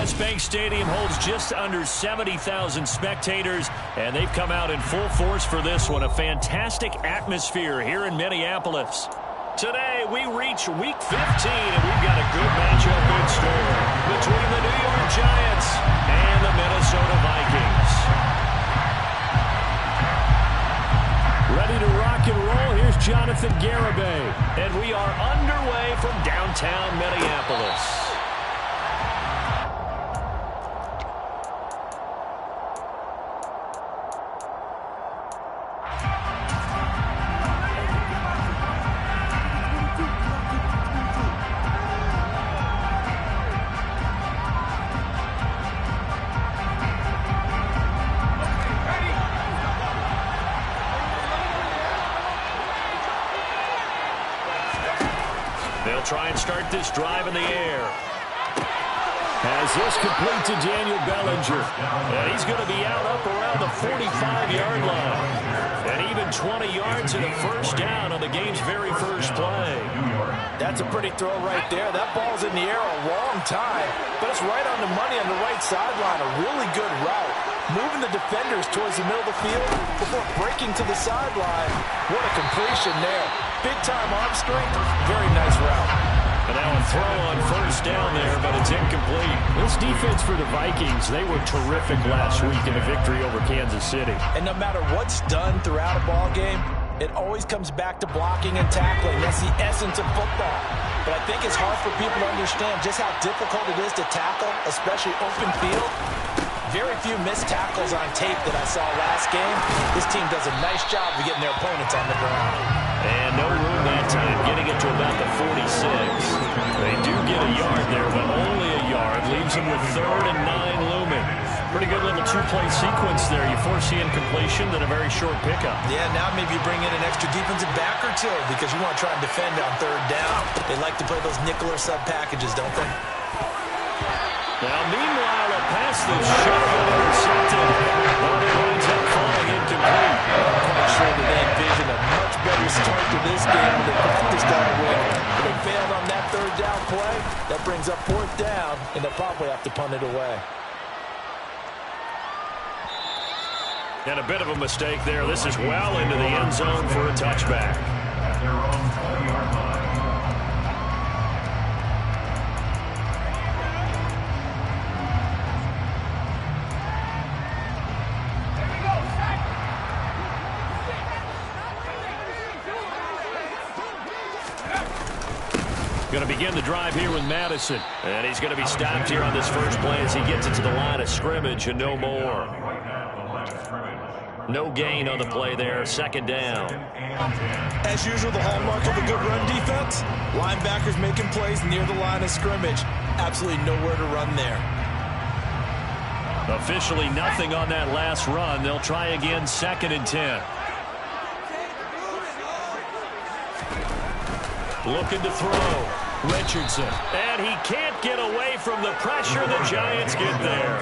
U.S. Bank Stadium holds just under 70,000 spectators, and they've come out in full force for this one. A fantastic atmosphere here in Minneapolis. Today, we reach Week 15, and we've got a good matchup in store between the New York Giants and the Minnesota Vikings. Ready to rock and roll, here's Jonathan Garibay. And we are underway from downtown Minneapolis. They'll try and start this drive in the air. As this complete to Daniel Bellinger. And he's going to be out up around the 45-yard line. And even 20 yards and a first down on the game's very first play. That's a pretty throw right there. That ball's in the air a long time, but it's right on the money on the right sideline. A really good route. Moving the defenders towards the middle of the field before breaking to the sideline. What a completion there. Big-time arm strength. Very nice route. And now a throw on first down there, but it's incomplete. This defense for the Vikings, they were terrific last week in a victory over Kansas City. And no matter what's done throughout a ball game, it always comes back to blocking and tackling. That's the essence of football. But I think it's hard for people to understand just how difficult it is to tackle, especially open field. Very few missed tackles on tape that I saw last game. This team does a nice job of getting their opponents on the ground. And no room that time, getting it to about the 46. They do get a yard there, but only a yard. Leaves them with 3rd and 9 looming. Pretty good little two-play sequence there. You foresee incompletion, then a very short pickup. Yeah, now maybe you bring in an extra defensive back or two because you want to try and defend on 3rd down. They like to play those nickel or sub packages, don't they? Now, meanwhile, a pass that's shot and intercepted. But it winds up falling incomplete. I'm quite sure that they envisioned a much better start to this game than they practiced on the way. But they failed on that 3rd down play. That brings up 4th down, and they'll probably have to punt it away. And a bit of a mistake there. This is well into the end zone for a touchback. Going to begin the drive here with Madison. And he's going to be stopped here on this first play as he gets it to the line of scrimmage and no more. No gain on the play there. 2nd down. As usual, the hallmark of a good run defense. Linebackers making plays near the line of scrimmage. Absolutely nowhere to run there. Officially nothing on that last run. They'll try again 2nd and 10. Looking to throw. Richardson. And he can't get away from the pressure the Giants get there.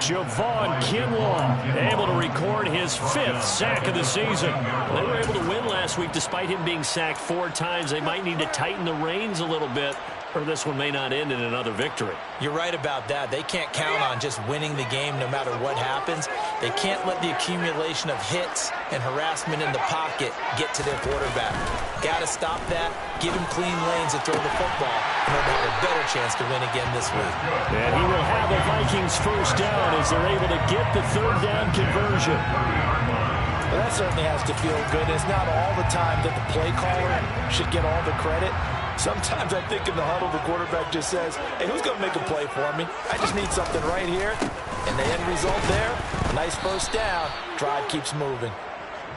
Javon Kinlaw able to record his 5th sack of the season. They were able to win last week despite him being sacked 4 times. They might need to tighten the reins a little bit, or this one may not end in another victory. You're right about that. They can't count on just winning the game no matter what happens. They can't let the accumulation of hits and harassment in the pocket get to their quarterback. Got to stop that, give him clean lanes to throw the football, and they'll have a better chance to win again this week. And he will have a Vikings first down as they're able to get the 3rd down conversion. Well, that certainly has to feel good. It's not all the time that the play caller should get all the credit. Sometimes I think in the huddle, the quarterback just says, hey, who's going to make a play for me? I just need something right here. And the end result there, nice first down. Drive keeps moving.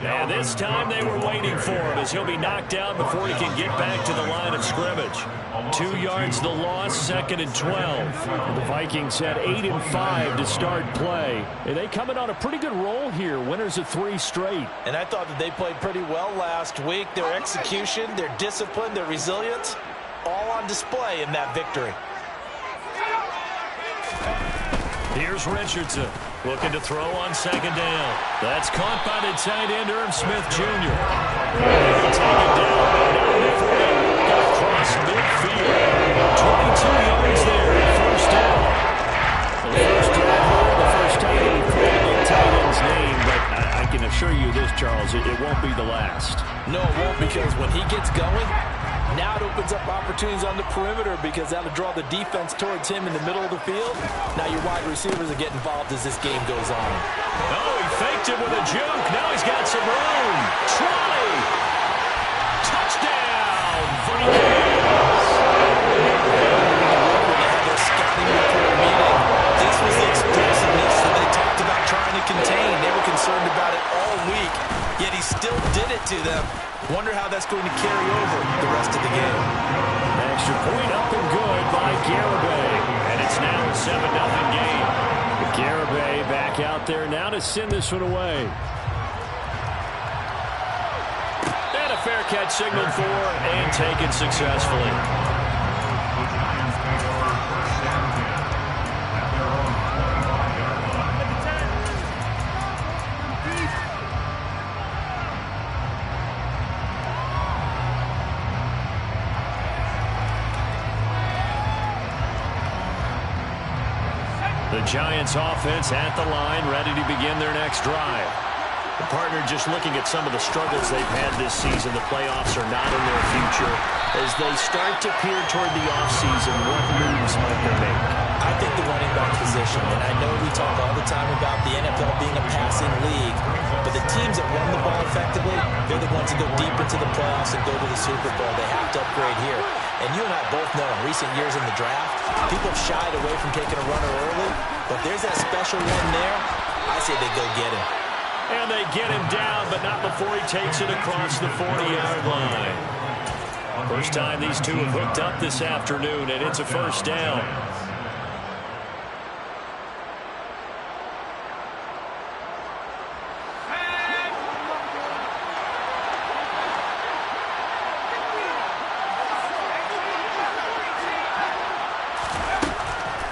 And this time they were waiting for him as he'll be knocked down before he can get back to the line of scrimmage. 2 yards the loss, 2nd and 12. The Vikings had 8 and 5 to start play. And they come in on a pretty good roll here, winners of 3 straight. And I thought that they played pretty well last week. Their execution, their discipline, their resilience, all on display in that victory. Here's Richardson looking to throw on 2nd down. That's caught by the tight end, Irv Smith Jr. He'll take it down before he got across midfield. 22 yards there, 1st down. perimeter because that'll draw the defense towards him in the middle of the field. Now your wide receivers will get involved as this game goes on. Oh, he faked it with a juke. Now he's got some room. Trolley. Touchdown, Vikings. When they had their scouting report meeting, this was the explosiveness that they talked about trying to contain. They were concerned about it all week, yet he still did it to them. Wonder how that's going to carry over the rest of the game. Extra point up and good by Garibay. And it's now a 7-0 game. Garibay back out there now to send this one away. And a fair catch signaled for and taken successfully. The Giants offense at the line, ready to begin their next drive. The partner just looking at some of the struggles they've had this season. The playoffs are not in their future. As they start to peer toward the offseason, what moves might they make? I think the running back position, and I know we talk all the time about the NFL being a passing league, but the teams that run the ball effectively, they're the ones that go deep into the playoffs and go to the Super Bowl. They have to upgrade here. And you and I both know in recent years in the draft, people have shied away from taking a runner early, but there's that special one there. I say they go get him. And they get him down, but not before he takes it across the 40-yard line. First time these two have hooked up this afternoon, and it's a first down.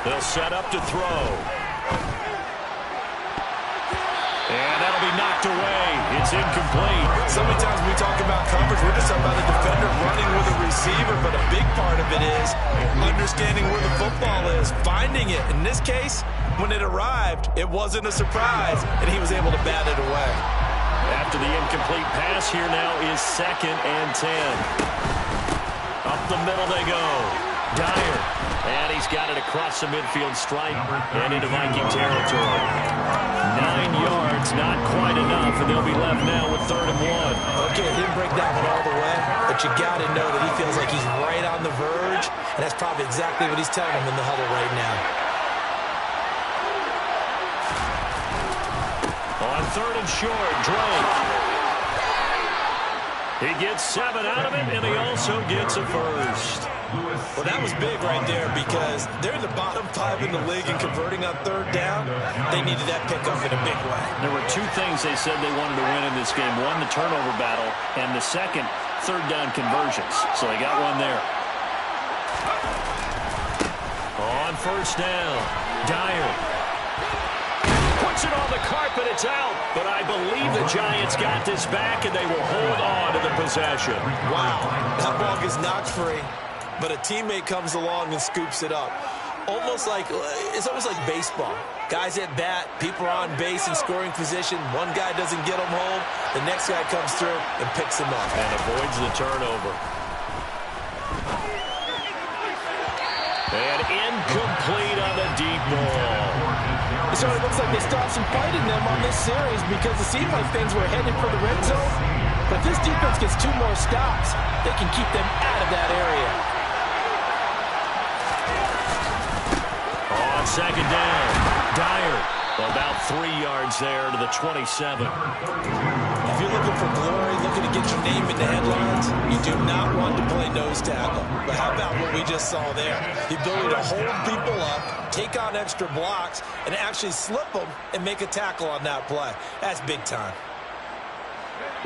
They'll set up to throw. And that'll be knocked away. It's incomplete. So many times we talk about coverage, we're just talking about a defender running with a receiver, but a big part of it is understanding where the football is, finding it. In this case, when it arrived, it wasn't a surprise, and he was able to bat it away. After the incomplete pass, here now is 2nd and 10. Up the middle they go. Dyer. And he's got it across the midfield stripe and into Viking territory. 9 yards, not quite enough, and they'll be left now with 3rd and 1. Okay, didn't break that one all the way, but you got to know that he feels like he's right on the verge, and that's probably exactly what he's telling him in the huddle right now. On 3rd and short, Drake. He gets 7 out of it, and he also gets a first. Well, that was big right there because they're in the bottom 5 in the league and converting on 3rd down. They needed that pickup in a big way. There were 2 things they said they wanted to win in this game. One, the turnover battle, and the second, 3rd down conversions. So they got one there. On 1st down, Dyer. Puts it on the carpet, it's out. But I believe the Giants got this back, and they will hold on to the possession. Wow, that ball gets knocked free, but a teammate comes along and scoops it up. It's almost like baseball. Guys at bat, people are on base in scoring position. One guy doesn't get them home. The next guy comes through and picks him up. And avoids the turnover. And incomplete on the deep ball. It sort of looks like they still have some fight in them on this series because it seemed like things were headed for the red zone. But this defense gets 2 more stops. They can keep them out of that area. On 2nd down, Dyer. About 3 yards there to the 27. If you're looking for glory, looking to get your name in the headlines, you do not want to play nose tackle. But how about what we just saw there? The ability to hold people up, take on extra blocks, and actually slip them and make a tackle on that play. That's big time.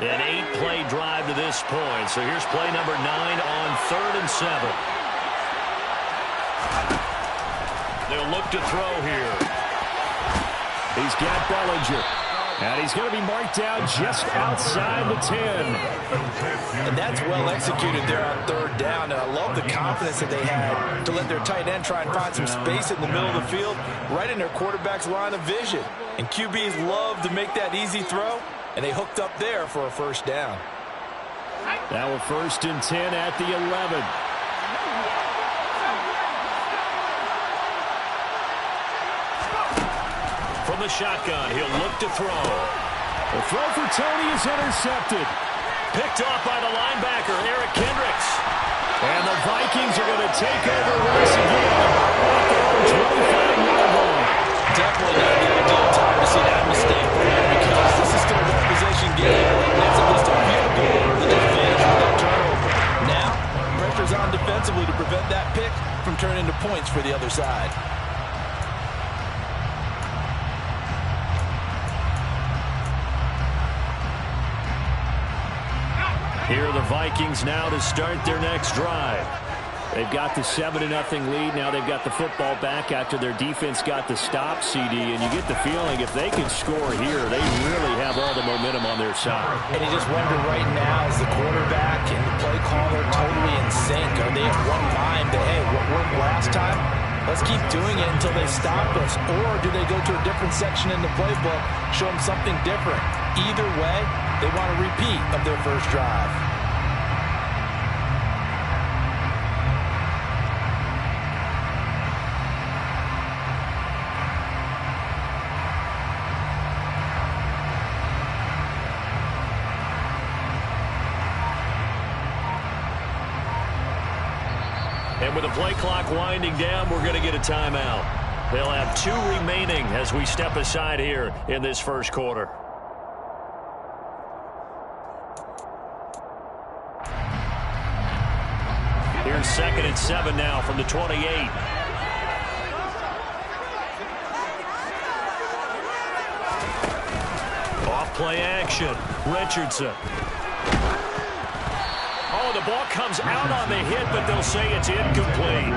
An 8-play drive to this point. So here's play number 9 on 3rd and 7. They'll look to throw here. He's got Bellinger. And he's going to be marked down just outside the 10. And that's well executed there on 3rd down. And I love the confidence that they had to let their tight end try and find some space in the middle of the field, right in their quarterback's line of vision. And QBs love to make that easy throw, and they hooked up there for a 1st down. Now a 1st and 10 at the 11. from the shotgun. He'll look to throw. The throw for Tony is intercepted. Picked off by the linebacker, Eric Kendricks. And the Vikings are going to take over once again at their own 25-yard line. Definitely not the ideal time to see that mistake there because this is still a one-possession game. That's at least a field goal that just finished with that turnover. Now, pressure's on defensively to prevent that pick from turning into points for the other side. Here are the Vikings now to start their next drive. They've got the 7-0 lead. Now they've got the football back after their defense got the stop, CD. And you get the feeling if they can score here, they really have all the momentum on their side. And you just wonder right now, is the quarterback and the play caller totally in sync? Are they of one mind that, hey, what worked last time? Let's keep doing it until they stop us. Or do they go to a different section in the playbook, show them something different? Either way, they want a repeat of their first drive. And with the play clock winding down, we're going to get a timeout. They'll have 2 remaining as we step aside here in this first quarter. Here's 2nd and 7 now from the 28. Off play action. Richardson. Oh, the ball comes out on the hit, but they'll say it's incomplete.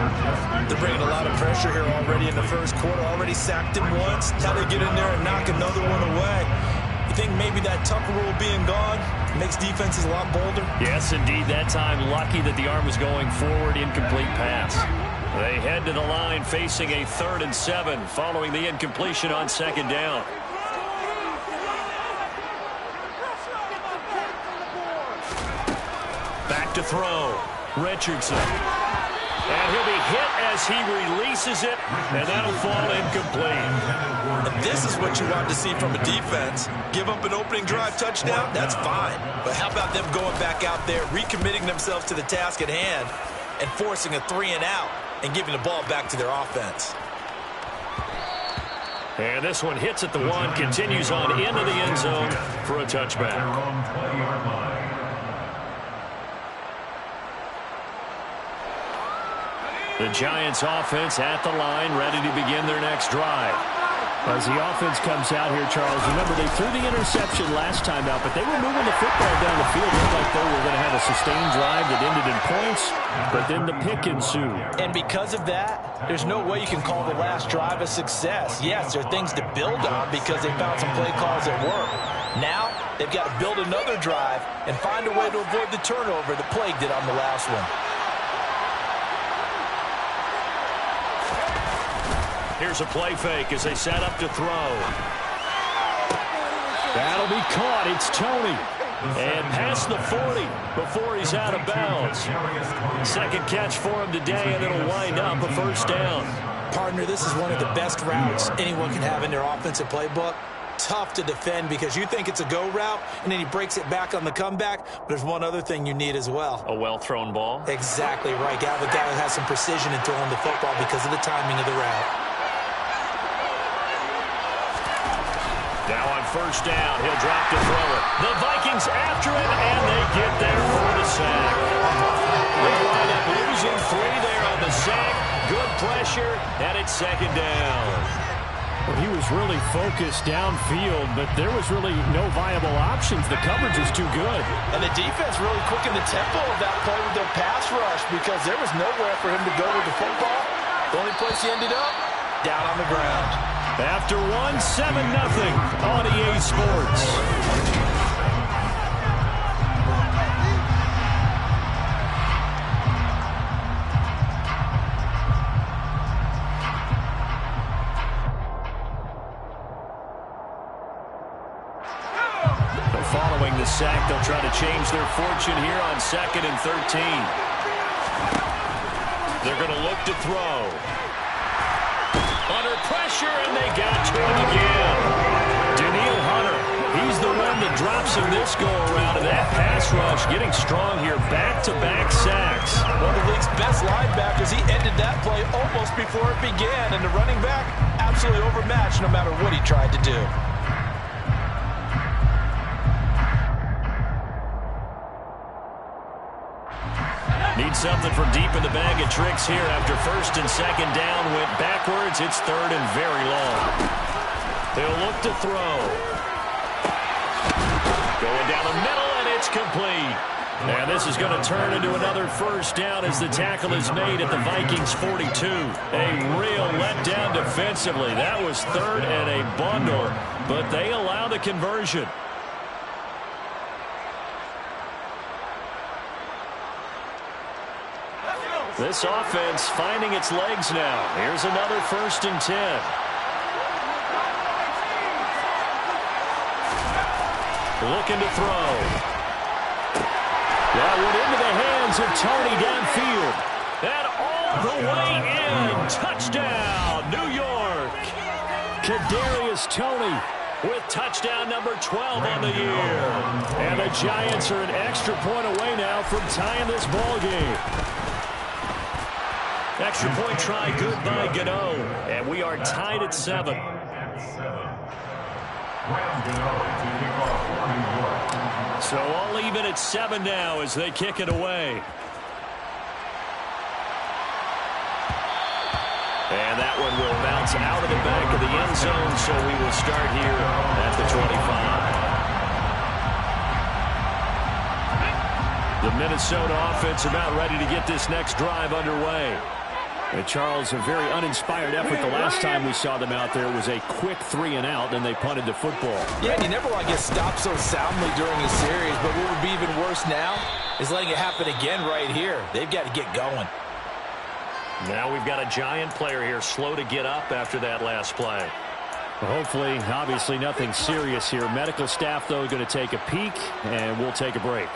They're bringing a lot of pressure here already in the first quarter. Already sacked him once. Now they get in there and knock another one away. You think maybe that Tucker rule being gone makes defenses a lot bolder? Yes, indeed. That time, lucky that the arm was going forward. Incomplete pass. They head to the line facing a 3rd and 7 following the incompletion on 2nd down. Back to throw. Richardson. And he'll be hit as he releases it, and that'll fall incomplete. And this is what you want to see from a defense. Give up an opening drive touchdown, that's fine. But how about them going back out there, recommitting themselves to the task at hand, and forcing a 3-and-out, and giving the ball back to their offense. And this one hits at the 1, continues on into the end zone for a touchback. The Giants offense at the line, ready to begin their next drive. As the offense comes out here, Charles, remember they threw the interception last time out, but they were moving the football down the field. It looked like they were going to have a sustained drive that ended in points, but then the pick ensued. And because of that, there's no way you can call the last drive a success. Yes, there are things to build on because they found some play calls that work. Now, they've got to build another drive and find a way to avoid the turnover that plagued it on the last one. Here's a play fake as they set up to throw. That'll be caught. It's Tony. And past the 40 before he's out of bounds. Second catch for him today, and it'll wind up a first down. Partner, this is one of the best routes anyone can have in their offensive playbook. Tough to defend because you think it's a go route, and then he breaks it back on the comeback. But there's one other thing you need as well. A well-thrown ball. Exactly right. Got the guy who has some precision in throwing the football because of the timing of the route. Now on first down, he'll drop to throw it. The Vikings after it, and they get there for the sack. They wind up losing 3 there on the sack. Good pressure, and it's 2nd down. Well, he was really focused downfield, but there was really no viable options. The coverage was too good. And the defense really quickened the tempo of that play with their pass rush because there was nowhere for him to go with the football. The only place he ended up, down on the ground. After 1, 7-0 on EA Sports. Following the sack, they'll try to change their fortune here on 2nd and 13. They're going to look to throw. Under pressure. pressure, and they got to him again. Daniil Hunter, he's the one that drops him this go-around, and that pass rush getting strong here. Back-to-back sacks. One of the league's best linebackers. He ended that play almost before it began, and the running back absolutely overmatched no matter what he tried to do. Need something from deep in the bag of tricks here after first and second down went backwards. It's third and very long. They'll look to throw. Going down the middle, and it's complete. And this is going to turn into another first down as the tackle is made at the Vikings 42. A real letdown defensively. That was third and a bundle, but they allow the conversion. This offense finding its legs now. Here's another first and 10. Looking to throw. That went into the hands of Tony downfield. And all the way in. Touchdown, New York. Kadarius Toney with touchdown number 12 on the year. And the Giants are an extra point away now from tying this ball game. Extra point try good by Gano. And we are tied at 7. So all even at 7 now as they kick it away. And that one will bounce out of the back of the end zone, so we will start here at the 25. The Minnesota offense about ready to get this next drive underway. And Charles, a very uninspired effort the last time we saw them out there. Was a quick 3 and out, and they punted the football. Yeah, and you never want to get stopped so soundly during a series, but what would be even worse now is letting it happen again right here. They've got to get going. Now we've got a Giant player here slow to get up after that last play. Well, hopefully, obviously nothing serious here. Medical staff, though, going to take a peek, and we'll take a break.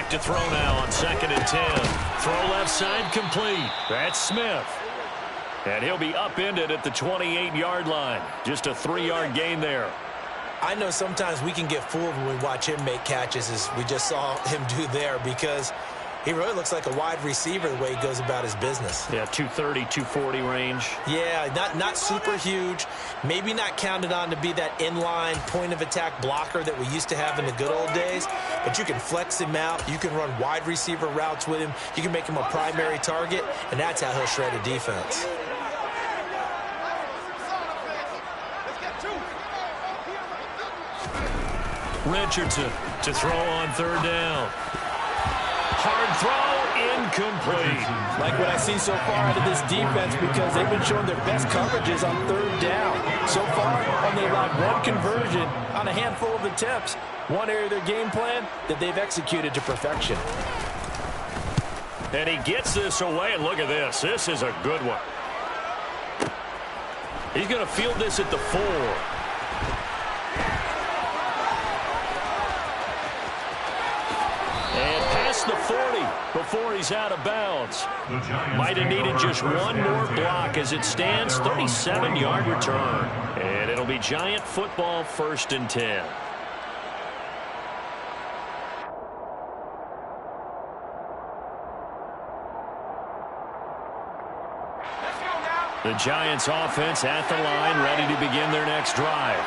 To throw now on 2nd and 10. Throw left side complete. That's Smith. And he'll be upended at the 28-yard line. Just a 3-yard gain there. I know sometimes we can get fooled when we watch him make catches, as we just saw him do there, because he really looks like a wide receiver the way he goes about his business. Yeah, 230, 240 range. Yeah, not super huge. Maybe not counted on to be that inline point-of-attack blocker that we used to have in the good old days. But you can flex him out. You can run wide receiver routes with him. You can make him a primary target, and that's how he'll shred a defense. Richardson to throw on 3rd down. Hard throw, incomplete. Like what I've seen so far out of this defense, because they've been showing their best coverages on 3rd down. So far, only allowed 1 conversion on a handful of attempts. One area of their game plan that they've executed to perfection. And he gets this away, and look at this. This is a good one. He's going to field this at the 4. The 40 before he's out of bounds. Might have needed just one more block as it stands. 37-yard return. And it'll be Giant football, 1st and 10. The Giants offense at the line, ready to begin their next drive.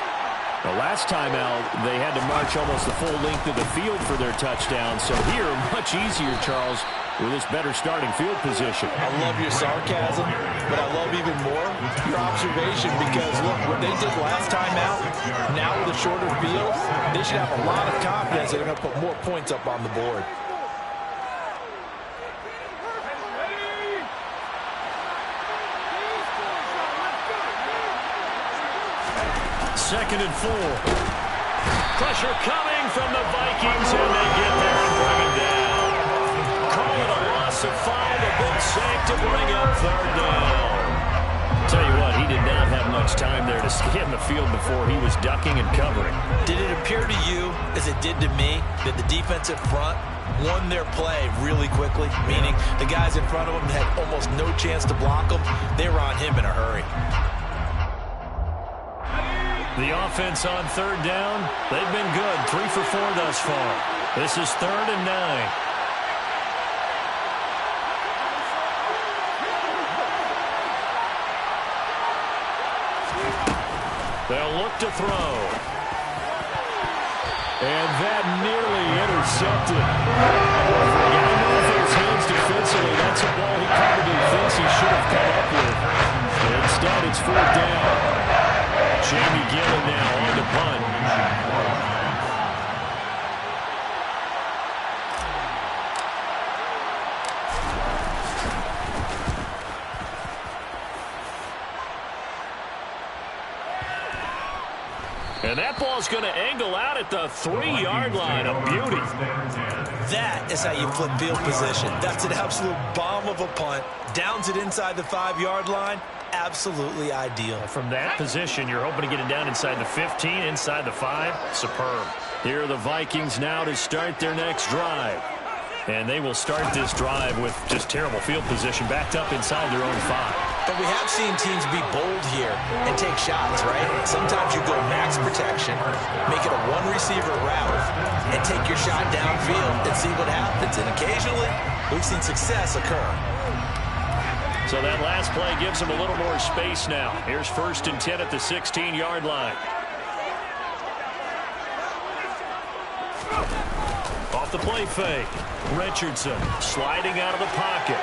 The last time out, they had to march almost the full length of the field for their touchdown. So here, much easier, Charles, with this better starting field position. I love your sarcasm, but I love even more your observation, because, look, what they did last time out, now with a shorter field, they should have a lot of confidence that they're going to put more points up on the board. 2nd and 4. Pressure coming from the Vikings, and they get there and bring him down. Call it a loss of 5, a big sack to bring up 3rd down. Tell you what, he did not have much time there to scan the field before he was ducking and covering. Did it appear to you, as it did to me, that the defensive front won their play really quickly? Meaning the guys in front of him had almost no chance to block him. They were on him in a hurry. The offense on 3rd down, they've been good, 3 for 4 thus far. This is 3rd and 9. They'll look to throw. And that nearly intercepted. Getting off his hands defensively, that's a ball he probably thinks he should have come up with. Instead, it's 4th down. Jamie Gillen now on the punt. And that ball's going to angle out at the 3-yard line. A beauty. That is how you flip field position. That's an absolute bomb of a punt. Downs it inside the 5-yard line. Absolutely ideal. From that position, you're hoping to get it down inside the 15, inside the 5. Superb. Here are the Vikings now to start their next drive. And they will start this drive with just terrible field position, backed up inside their own 5. But we have seen teams be bold here and take shots, right? Sometimes you go max protection, make it a one-receiver route, and take your shot downfield and see what happens. And occasionally, we've seen success occur. So that last play gives them a little more space now. Here's 1st and 10 at the 16-yard line. Off the play fake. Richardson sliding out of the pocket.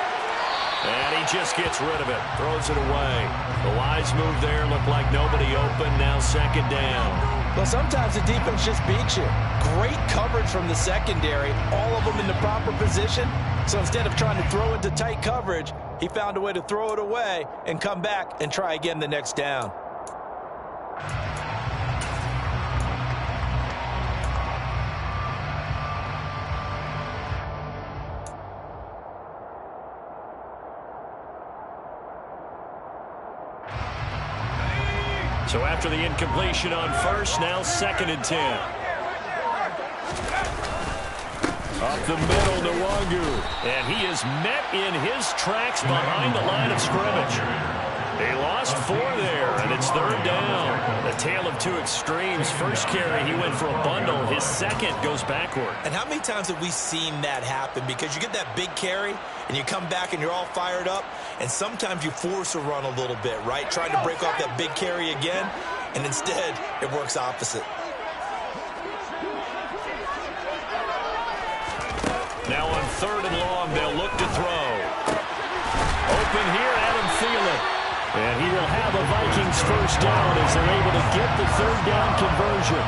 And he just gets rid of it. Throws it away. The wise move there. Looked like nobody open. Now 2nd down. Well, sometimes the defense just beats you. Great coverage from the secondary. All of them in the proper position. So instead of trying to throw into tight coverage, he found a way to throw it away and come back and try again the next down. So after the incompletion on 1st, now 2nd and 10. Up the middle, NYG. And he is met in his tracks behind the line of scrimmage. He lost 4 there, and it's 3rd down. The tale of 2 extremes. First carry, he went for a bundle. His second goes backward. And how many times have we seen that happen? Because you get that big carry, and you come back and you're all fired up, and sometimes you force a run a little bit, right? Trying to break off that big carry again, and instead it works opposite. Now on 3rd and long, they'll look to throw. Open here, Adam Thielen. And he will have a Vikings 1st down as they're able to get the 3rd down conversion.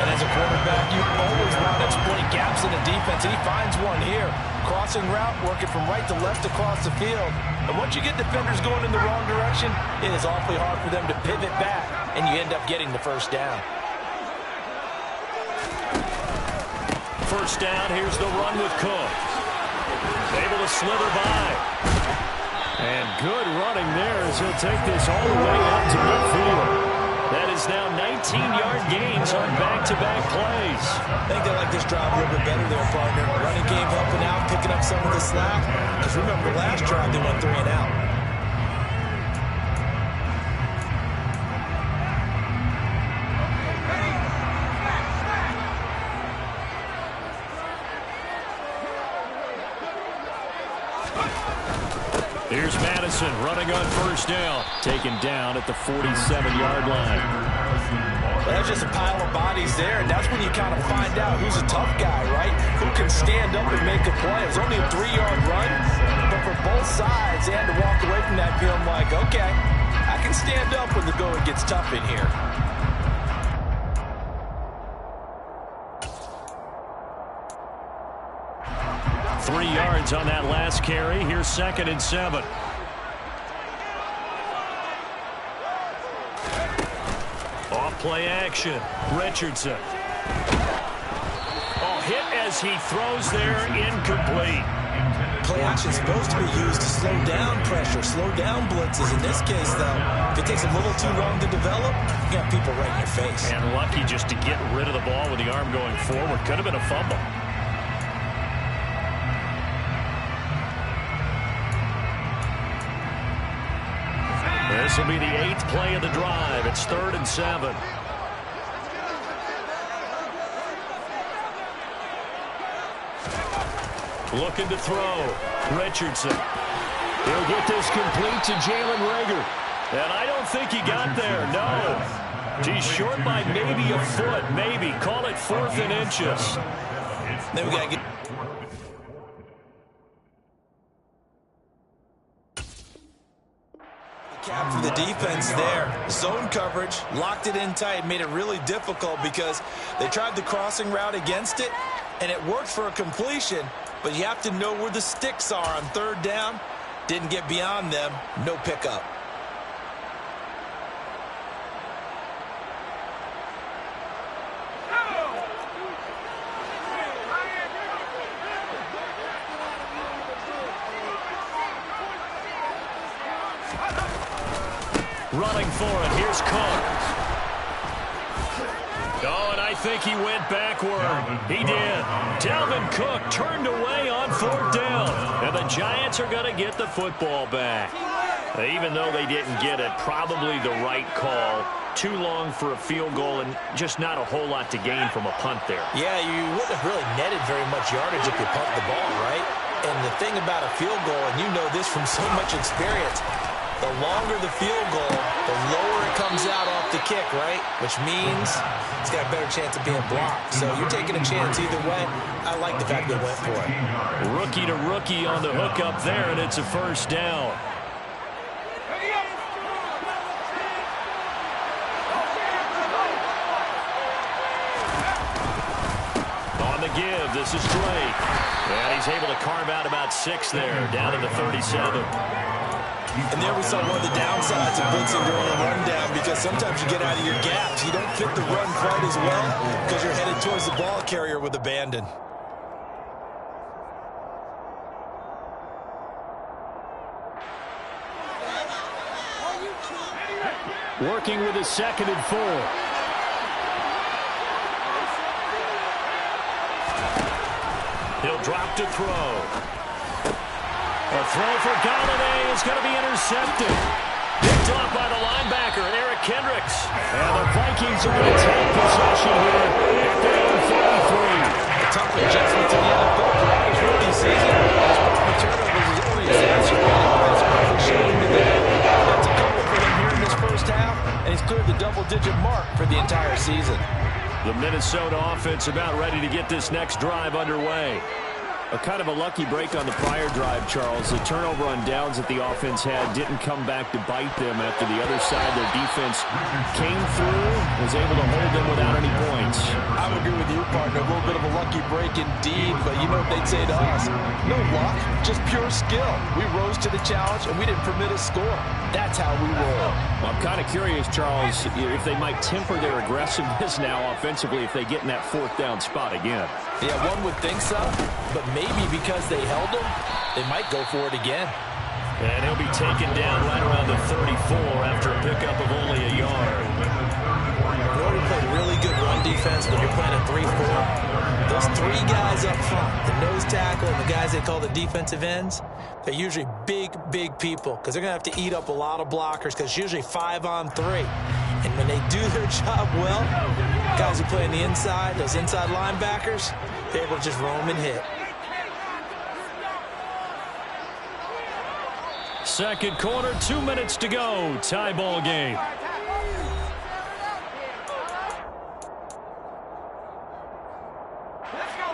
And as a quarterback, you always want to exploit gaps in the defense, and he finds one here. Crossing route, working from right to left across the field. And once you get defenders going in the wrong direction, it is awfully hard for them to pivot back, and you end up getting the 1st down. 1st down, here's the run with Cook. Able to slither by. And good running there as he'll take this all the way up to midfield. That is now 19-yard gains on back-to-back plays. I think they like this drive a little bit better there, partner. Running game helping out, picking up some of the slack. Because remember, the last drive they went 3 and out. Here's Madison running on 1st down. Taken down at the 47-yard line. There's just a pile of bodies there, and that's when you kind of find out who's a tough guy, right? Who can stand up and make a play. It was only a 3-yard run, but for both sides, they had to walk away from that feeling like, okay, I can stand up when the going gets tough in here. Three yards on that last carry. Here's 2nd and 7. Off play action. Richardson Oh, hit as he throws there, incomplete. Play action is supposed to be used to slow down pressure, slow down blitzes. In this case, though, if it takes a little too long to develop, you got people right in your face. And lucky just to get rid of the ball with the arm going forward. Could have been a fumble. This will be the 8th play of the drive. It's 3rd and 7. Looking to throw. Richardson. He'll get this complete to Jalen Reagor. And I don't think he got there. No. He's short by maybe a foot. Maybe. Call it 4th and inches. Then we got to get... Cap for the defense there. Zone coverage, locked it in tight, made it really difficult because they tried the crossing route against it, and it worked for a completion, but you have to know where the sticks are on 3rd down. Didn't get beyond them. No pickup. Running for it. Here's Cook. Oh, and I think he went backward. He did. Dalvin Cook turned away on 4th down. And the Giants are going to get the football back. Even though they didn't get it, probably the right call. Too long for a field goal and just not a whole lot to gain from a punt there. Yeah, you wouldn't have really netted very much yardage if you pumped the ball, right? And the thing about a field goal, and you know this from so much experience, the longer the field goal, the lower it comes out off the kick, right? Which means it's got a better chance of being blocked. So you're taking a chance either way. I like the fact they went for it. Rookie to rookie on the hook up there, and it's a 1st down. On the give, this is Drake. And he's able to carve out about 6 there, down to the 37. And there we saw one of the downsides of blitzing during a rundown, because sometimes you get out of your gaps. You don't fit the run quite as well because you're headed towards the ball carrier with abandon. Working with his 2nd and 4. He'll drop to throw. A throw for Galladay is going to be intercepted. Picked off by the linebacker, Eric Kendricks. And the Vikings are going to take possession here at their own 43. A tough adjustment to the NFL for his rookie season. His problem turnovers is only exacerbated by his showing today. That's a couple for him here in this 1st half, and he's cleared the double-digit mark for the entire season. The Minnesota offense about ready to get this next drive underway. A kind of a lucky break on the prior drive, Charles. The turnover on downs that the offense had didn't come back to bite them after the other side. Their defense came through, was able to hold them without any points. I would agree with you, partner. A little bit of a lucky break indeed, but you know what they'd say to us? No luck, just pure skill. We rose to the challenge, and we didn't permit a score. That's how we roll. Well, I'm kind of curious, Charles, if they might temper their aggressiveness now offensively if they get in that 4th down spot again. Yeah, one would think so, but maybe because they held him, they might go for it again. And he'll be taken down right around the 34 after a pickup of only a yard. In order to play really good run defense when you're playing a 3-4, those 3 guys up front, the nose tackle and the guys they call the defensive ends, they're usually big people because they're going to have to eat up a lot of blockers because it's usually 5-on-3. And when they do their job well, guys who play on the inside, those inside linebackers, they're able to just roam and hit. 2nd quarter, 2 minutes to go. Tie ball game.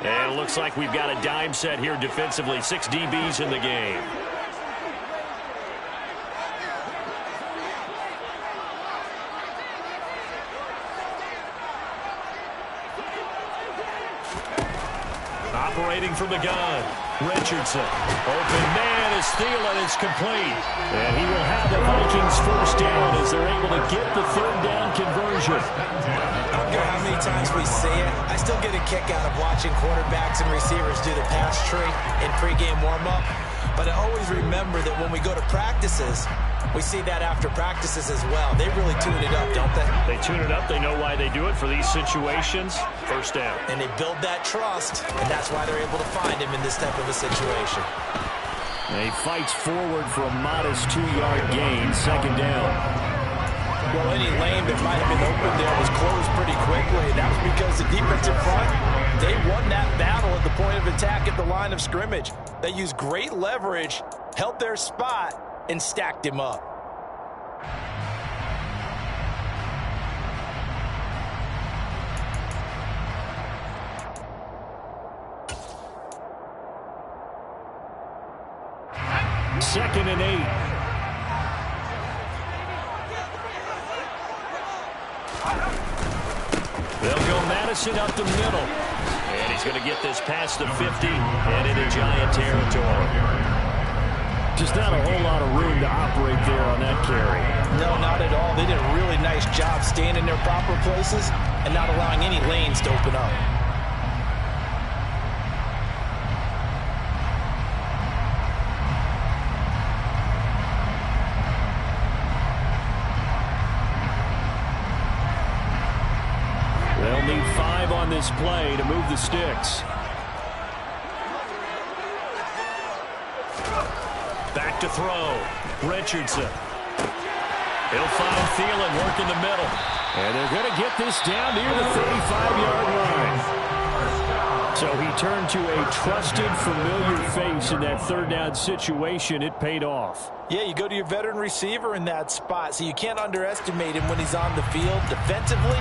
And it looks like we've got a dime set here defensively. 6 DBs in the game. Operating from the gun. Richardson. Open man is Thielen. It's complete. And he will have the Vikings 1st down as they're able to get the 3rd down conversion. don't care how many times we say it, I still get a kick out of watching quarterbacks and receivers do the pass tree in pregame warm-up. But I always remember that when we go to practices, we see that after practices as well. They really tune it up, don't they? They tune it up. They know why they do it for these situations. First down. And they build that trust, and that's why they're able to find him in this type of a situation. And he fights forward for a modest 2-yard gain. Second down. Well, any lane that might have been open there was closed pretty quickly. That was because the defensive front, they won that battle at the point of attack at the line of scrimmage. They used great leverage, held their spot, and stacked him up. Second and 8. They'll go Madison up the middle. And he's going to get this past the 50 and into Giant territory. Just not a whole lot of room to operate there on that carry. No, not at all. They did a really nice job staying in their proper places and not allowing any lanes to open up. They'll need 5 on this play to move the sticks. Back to throw. Richardson. He'll find Thielen working the middle. And they're going to get this down near the 35-yard line. So he turned to a trusted, familiar face in that third down situation. It paid off. Yeah, you go to your veteran receiver in that spot, so you can't underestimate him when he's on the field defensively.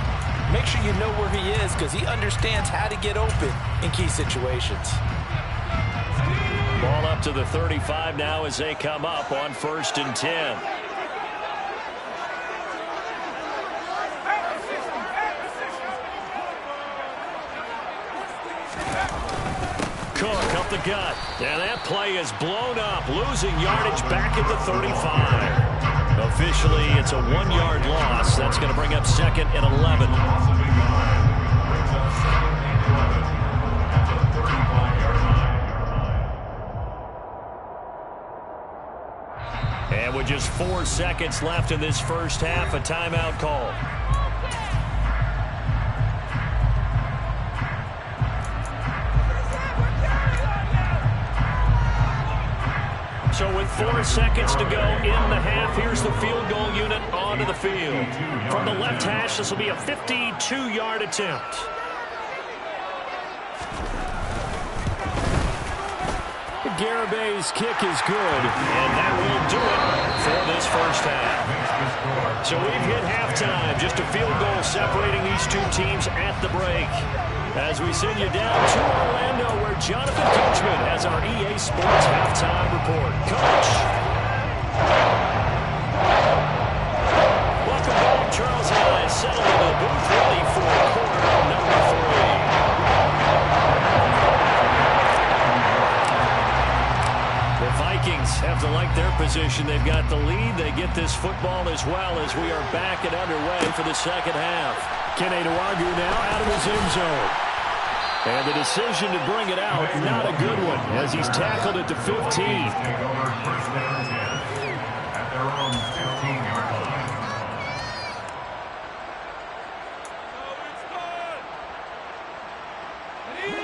Make sure you know where he is because he understands how to get open in key situations. Ball up to the 35 now as they come up on 1st and 10. Cook up the gut. And that play is blown up, losing yardage back at the 35. Officially, it's a 1-yard loss. That's going to bring up 2nd and 11. And with just 4 seconds left in this first half, a timeout call. So with 4 seconds to go in the half, here's the field goal unit onto the field. From the left hash, this will be a 52-yard attempt. Garabay's kick is good. And that will do it for this first half. So we've hit halftime. Just a field goal separating these two teams at the break. As we send you down to Orlando, where Jonathan Coachman has our EA Sports halftime report. Coach. Welcome back, Charles Hines, settled in the booth, ready for quarter number 3. The Vikings have to like their position. They've got the lead. They get this football as well as we are back and underway for the second half. Kene Nwangwu now out of his end zone. And the decision to bring it out, not a good one, as he's tackled at the 15.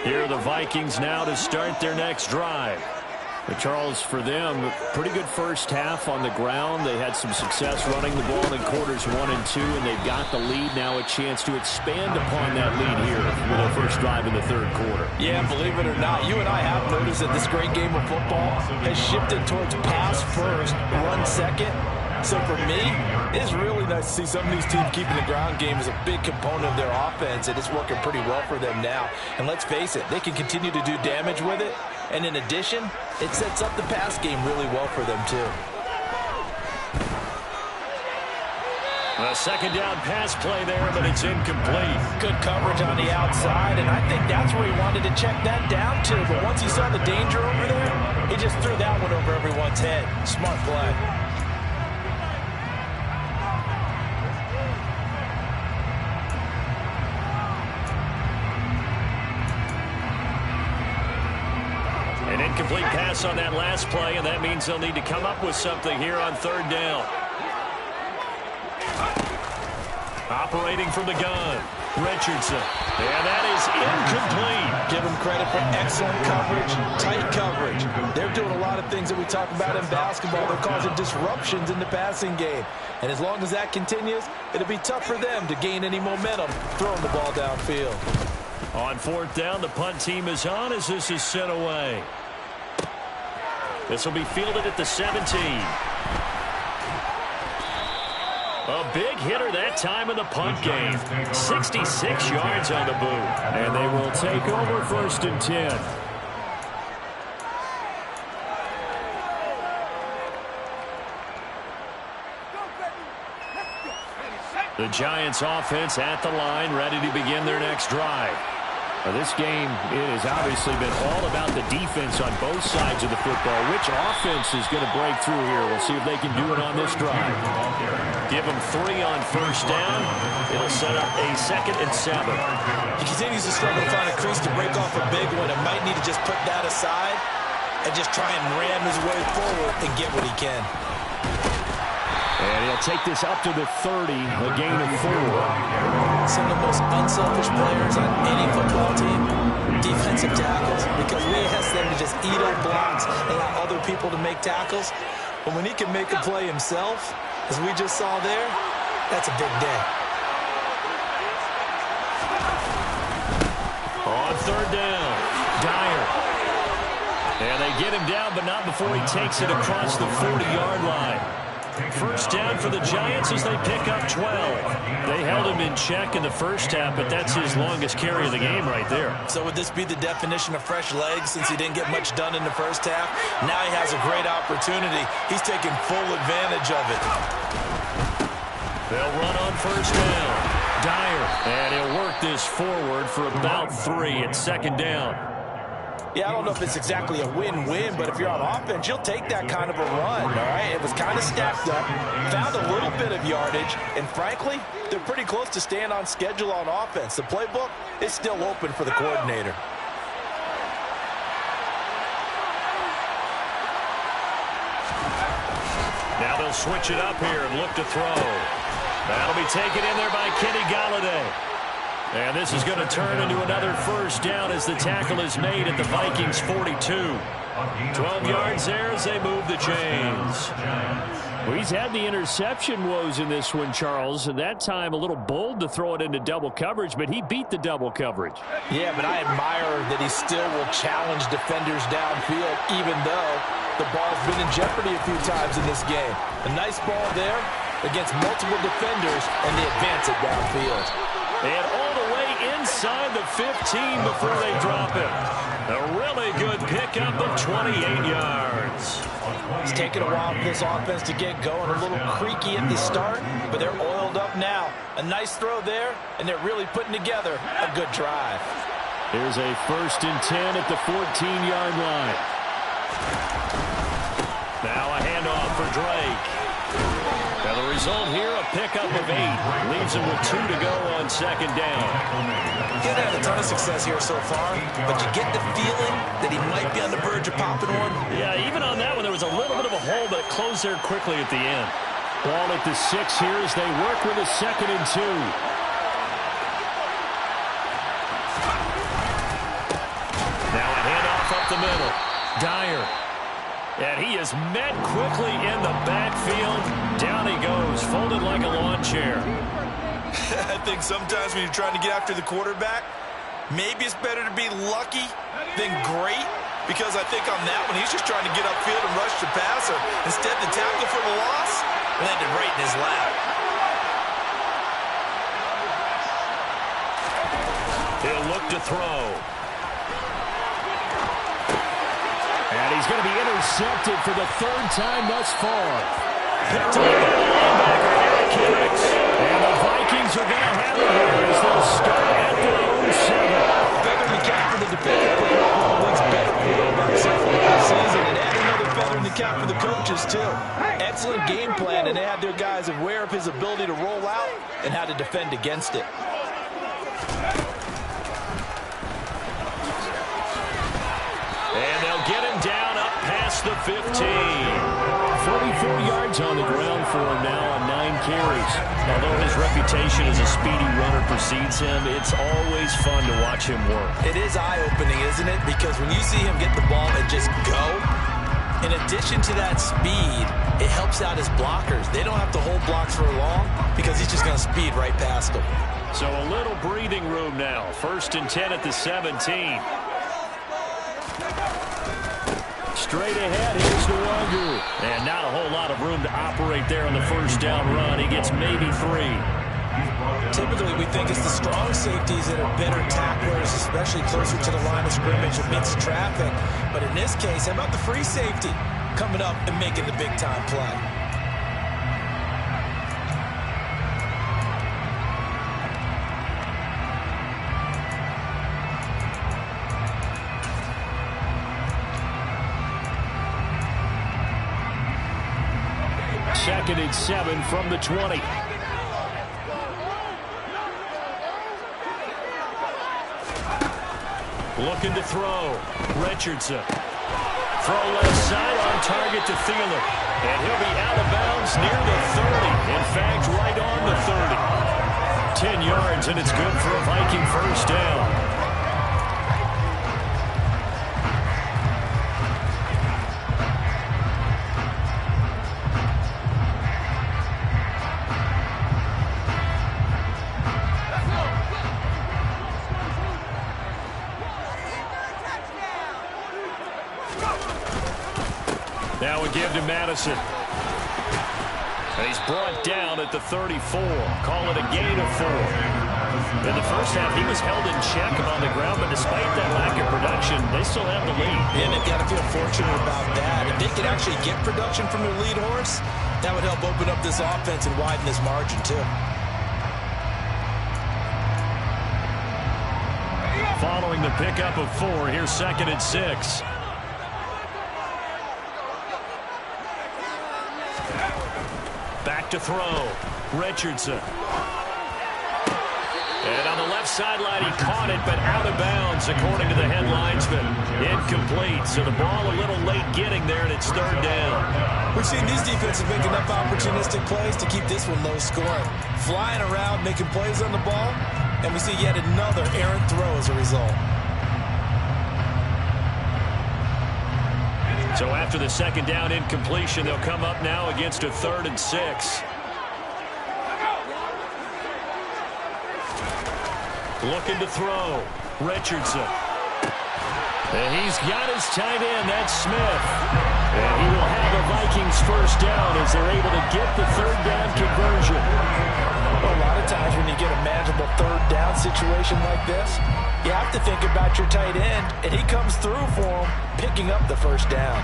Here are the Vikings now to start their next drive. But Charles, for them, pretty good first half on the ground. They had some success running the ball in quarters 1 and 2, and they've got the lead now, a chance to expand upon that lead here with their first drive in the third quarter. Yeah, believe it or not, you and I have noticed that this great game of football has shifted towards pass first, run second. So for me, it's really nice to see some of these teams keeping the ground game as a big component of their offense, and it's working pretty well for them now. And let's face it, they can continue to do damage with it. And in addition, it sets up the pass game really well for them, too. A second down pass play there, but it's incomplete. Good coverage on the outside, and I think that's where he wanted to check that down, too. But once he saw the danger over there, he just threw that one over everyone's head. Smart play. Incomplete pass on that last play, and that means they'll need to come up with something here on third down. Operating from the gun, Richardson. And that is incomplete. Give them credit for excellent coverage, tight coverage. They're doing a lot of things that we talk about in basketball. They're causing disruptions in the passing game. And as long as that continues, it'll be tough for them to gain any momentum throwing the ball downfield. On fourth down, the punt team is on as this is sent away. This will be fielded at the 17. A big hitter that time in the punt game. 66 yards on the boot. And they will take over first and 10. The Giants offense at the line, ready to begin their next drive. This game, it has obviously been all about the defense on both sides of the football. Which offense is going to break through here? We'll see if they can do it on this drive. Give them 3 on first down. It'll set up a 2nd and 7. He continues to struggle to find a crease to break off a big one and might need to just put that aside and just try and ram his way forward and get what he can. And he'll take this up to the 30, a gain of 4. Some of the most unselfish players on any football team, defensive tackles, because we ask them to just eat up blocks and allow other people to make tackles. But when he can make a play himself, as we just saw there, that's a big day. On third down, Dyer. And they get him down, but not before he takes it across the 40-yard line. First down for the Giants as they pick up 12. They held him in check in the first half, but that's his longest carry of the game right there. So would this be the definition of fresh legs since he didn't get much done in the first half? Now he has a great opportunity. He's taking full advantage of it. They'll run on first down. Dyer. And he'll work this forward for about 3 at second down. Yeah, I don't know if it's exactly a win-win, but if you're on offense, you'll take that kind of a run, all right? It was kind of stacked up, found a little bit of yardage, and frankly, they're pretty close to staying on schedule on offense. The playbook is still open for the coordinator. Now they'll switch it up here and look to throw. That'll be taken in there by Kenny Golladay. And this is going to turn into another first down as the tackle is made at the Vikings 42. 12 yards there as they move the chains. Well, he's had the interception woes in this one, Charles, and that time a little bold to throw it into double coverage, but he beat the double coverage. Yeah, but I admire that he still will challenge defenders downfield, even though the ball's been in jeopardy a few times in this game. A nice ball there against multiple defenders, and they advance it downfield. And all the way inside the 15 before they drop it. A really good pickup of 28 yards. It's taken a while for this offense to get going. A little creaky at the start, but they're oiled up now. A nice throw there, and they're really putting together a good drive. Here's a 1st and 10 at the 14-yard line. Now a handoff for Drake. Now the result here, a pickup of 8. Leaves him with 2 to go on second down. He hasn't had a ton of success here so far, but you get the feeling that he might be on the verge of popping one. Yeah, even on that one, there was a little bit of a hole, but it closed there quickly at the end. Ball at the 6 here as they work with a 2nd and 2. Now a handoff up the middle. Dyer. And he is met quickly in the backfield. Down he goes, folded like a lawn chair. I think sometimes when you're trying to get after the quarterback, maybe it's better to be lucky than great, because I think on that one, he's just trying to get upfield and rush the passer. Instead, the tackle for the loss landed right in his lap. He'll look to throw. And he's going to be intercepted for the 3rd time thus far. Picked up by the linebacker, Eric Kendricks. And the Vikings are going to have it here as they'll start at their own 7. Feather in the cap for the defender, putting up one of the league's better quarterbacks so far this season, and add another feather in the cap for the coaches, too. Excellent game plan, and they had their guys aware of his ability to roll out and how to defend against it. And they'll get him 44 yards on the ground for him now on 9 carries. Although his reputation as a speedy runner precedes him, it's always fun to watch him work. It is eye-opening, isn't it? Because when you see him get the ball and just go, in addition to that speed, it helps out his blockers. They don't have to hold blocks for long because he's just going to speed right past them. So a little breathing room now. 1st and 10 at the 17. Straight ahead, here's NYG. And not a whole lot of room to operate there on the 1st down run. He gets maybe 3. Typically, we think it's the strong safeties that are better tacklers, especially closer to the line of scrimmage amidst traffic. But in this case, how about the free safety coming up and making the big-time play? Second and 7 from the 20. Looking to throw. Richardson. Throw left side on target to Thielen. And he'll be out of bounds near the 30. In fact, right on the 30. 10 yards, and it's good for a Viking 1st down. Now we give to Madison. And he's brought down at the 34. Call it a gain of 4. In the first half, he was held in check on the ground, but despite that lack of production, they still have the lead. And they've got to feel fortunate about that. If they could actually get production from their lead horse, that would help open up this offense and widen this margin, too. Following the pickup of 4, here's 2nd and 6. Back to throw. Richardson. And on the left sideline, he caught it, but out of bounds, according to the head linesman. Incomplete. So the ball a little late getting there, and it's 3rd down. We've seen these defenses make enough opportunistic plays to keep this one low scoring. Flying around, making plays on the ball, and we see yet another errant throw as a result. So after the 2nd down incompletion, they'll come up now against a 3rd and 6. Looking to throw. Richardson. And he's got his tight end. That's Smith. And he will have a Vikings 1st down as they're able to get the 3rd down conversion. Well, a lot of times when you get a manageable 3rd down situation like this, you have to think about your tight end, and he comes through for him, picking up the 1st down.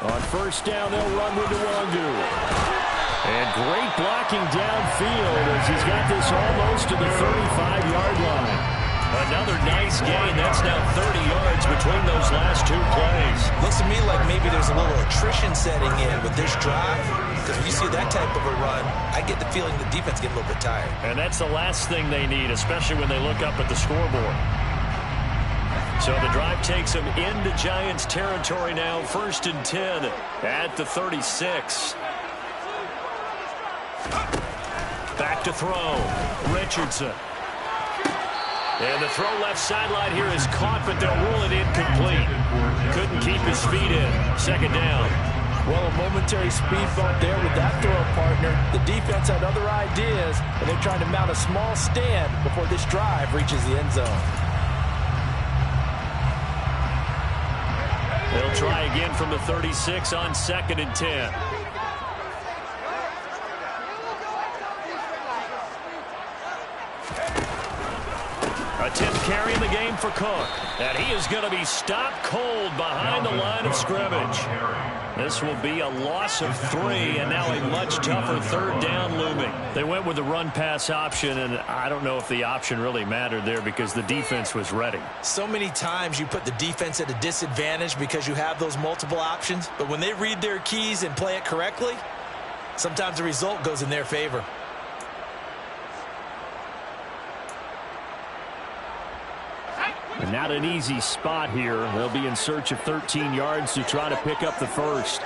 On 1st down, they'll run with NYG. And great blocking downfield as he's got this almost to the 35-yard line. Another nice gain. That's now 30 yards between those last 2 plays. Looks to me like maybe there's a little attrition setting in with this drive, because when you see that type of a run, I get the feeling the defense get a little bit tired. And that's the last thing they need, especially when they look up at the scoreboard. So the drive takes them into Giants territory now. 1st and 10 at the 36. Back to throw. Richardson. And the throw left sideline here is caught, but they'll rule it incomplete. Couldn't keep his feet in. 2nd down. Well, a momentary speed bump there with that throw partner. The defense had other ideas, and they're trying to mount a small stand before this drive reaches the end zone. They'll try again from the 36 on 2nd and 10. Attempt carrying the game for Cook. And he is going to be stopped cold behind the line of scrimmage. This will be a loss of 3, and now a much tougher third down looming. They went with the run-pass option, and I don't know if the option really mattered there because the defense was ready. So many times you put the defense at a disadvantage because you have those multiple options, but when they read their keys and play it correctly, sometimes the result goes in their favor. And not an easy spot here. They'll be in search of 13 yards to try to pick up the first.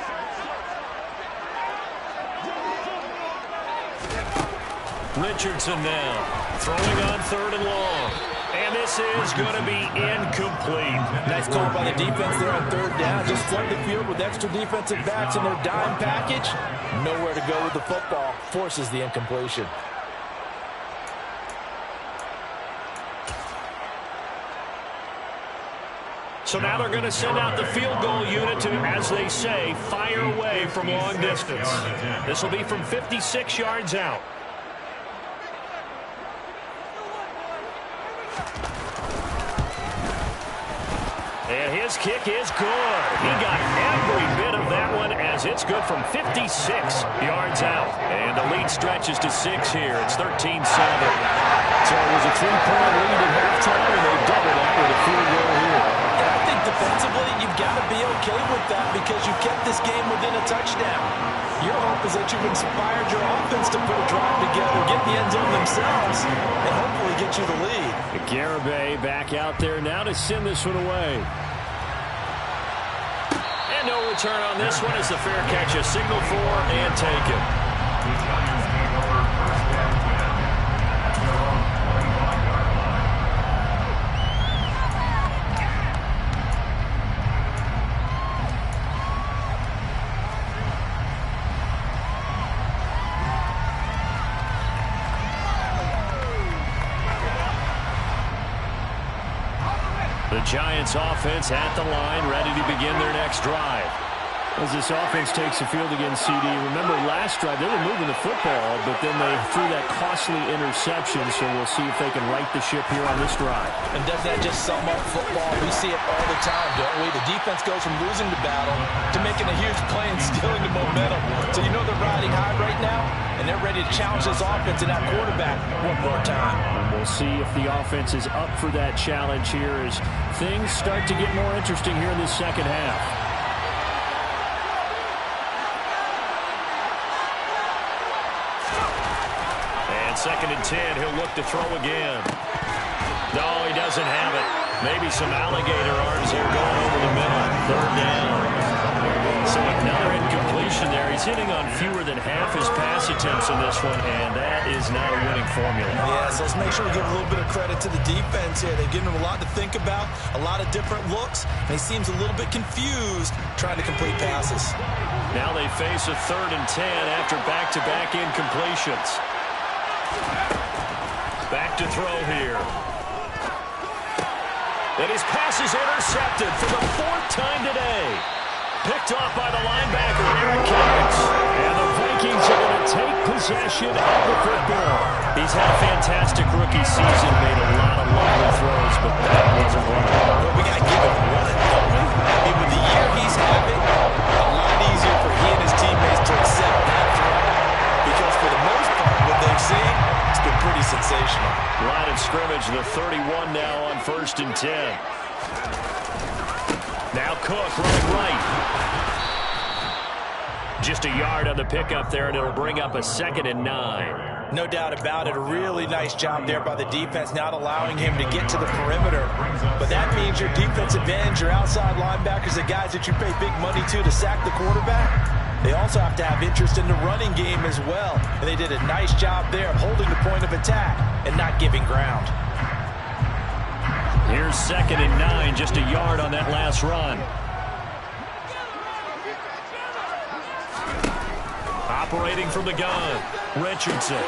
Richardson now throwing on 3rd and long. And this is going to be incomplete. Nice call by the defense there on 3rd down. Just flood the field with extra defensive backs in their dime package. Nowhere to go with the football. Forces the incompletion. So now they're going to send out the field goal unit to, as they say, fire away from long distance. This will be from 56 yards out. And his kick is good. He got every bit of that one as it's good from 56 yards out. And the lead stretches to 6 here. It's 13-7. So it was a 3-point lead at halftime, and they doubled that with a field goal here. Defensively, you've got to be okay with that because you kept this game within a touchdown. Your hope is that you've inspired your offense to put a drive together, get in the end zone themselves, and hopefully get you the lead. Garibay back out there now to send this one away. And no return on this one as the fair catch is signaled for and taken. The Giants offense at the line, ready to begin their next drive. As this offense takes the field against CD, remember last drive they were moving the football, but then they threw that costly interception, so we'll see if they can right the ship here on this drive. And doesn't that just sum up football? We see it all the time, don't we? The defense goes from losing the battle to making a huge play and stealing the momentum. So you know they're riding high right now, and they're ready to challenge this offense and that quarterback one more time. And we'll see if the offense is up for that challenge here as things start to get more interesting here in the second half. And 2nd and 10, he'll look to throw again. No, he doesn't have it. Maybe some alligator arms here going over the middle. 3rd down. So another incompletion there. He's hitting on fewer than half his pass attempts in this one, and that is not a winning formula. Yeah, so let's make sure we give a little bit of credit to the defense here. They've given him a lot to think about, a lot of different looks, and he seems a little bit confused trying to complete passes. Now they face a 3rd and 10 after back-to-back incompletions. Back to throw here. And his pass is intercepted for the 4th time today. Picked off by the linebacker, Eric Kendricks. And the Vikings are going to take possession of the football. He's had a fantastic rookie season, made a lot of lovely throws, but that wasn't one of them. Well, we got to give him one, don't we? I mean, with the year he's having, a lot easier for he and his teammates to accept that throw. Because for the most part, what they've seen, it's been pretty sensational. Line of scrimmage, the 31 now on 1st and 10. Now Cook running right. Just a yard on the pickup there, and it'll bring up a 2nd and 9. No doubt about it. A really nice job there by the defense, not allowing him to get to the perimeter. But that means your defensive ends, your outside linebackers, the guys that you pay big money to sack the quarterback, they also have to have interest in the running game as well. And they did a nice job there of holding the point of attack and not giving ground. Here's 2nd and 9, just a yard on that last run. Operating from the gun, Richardson.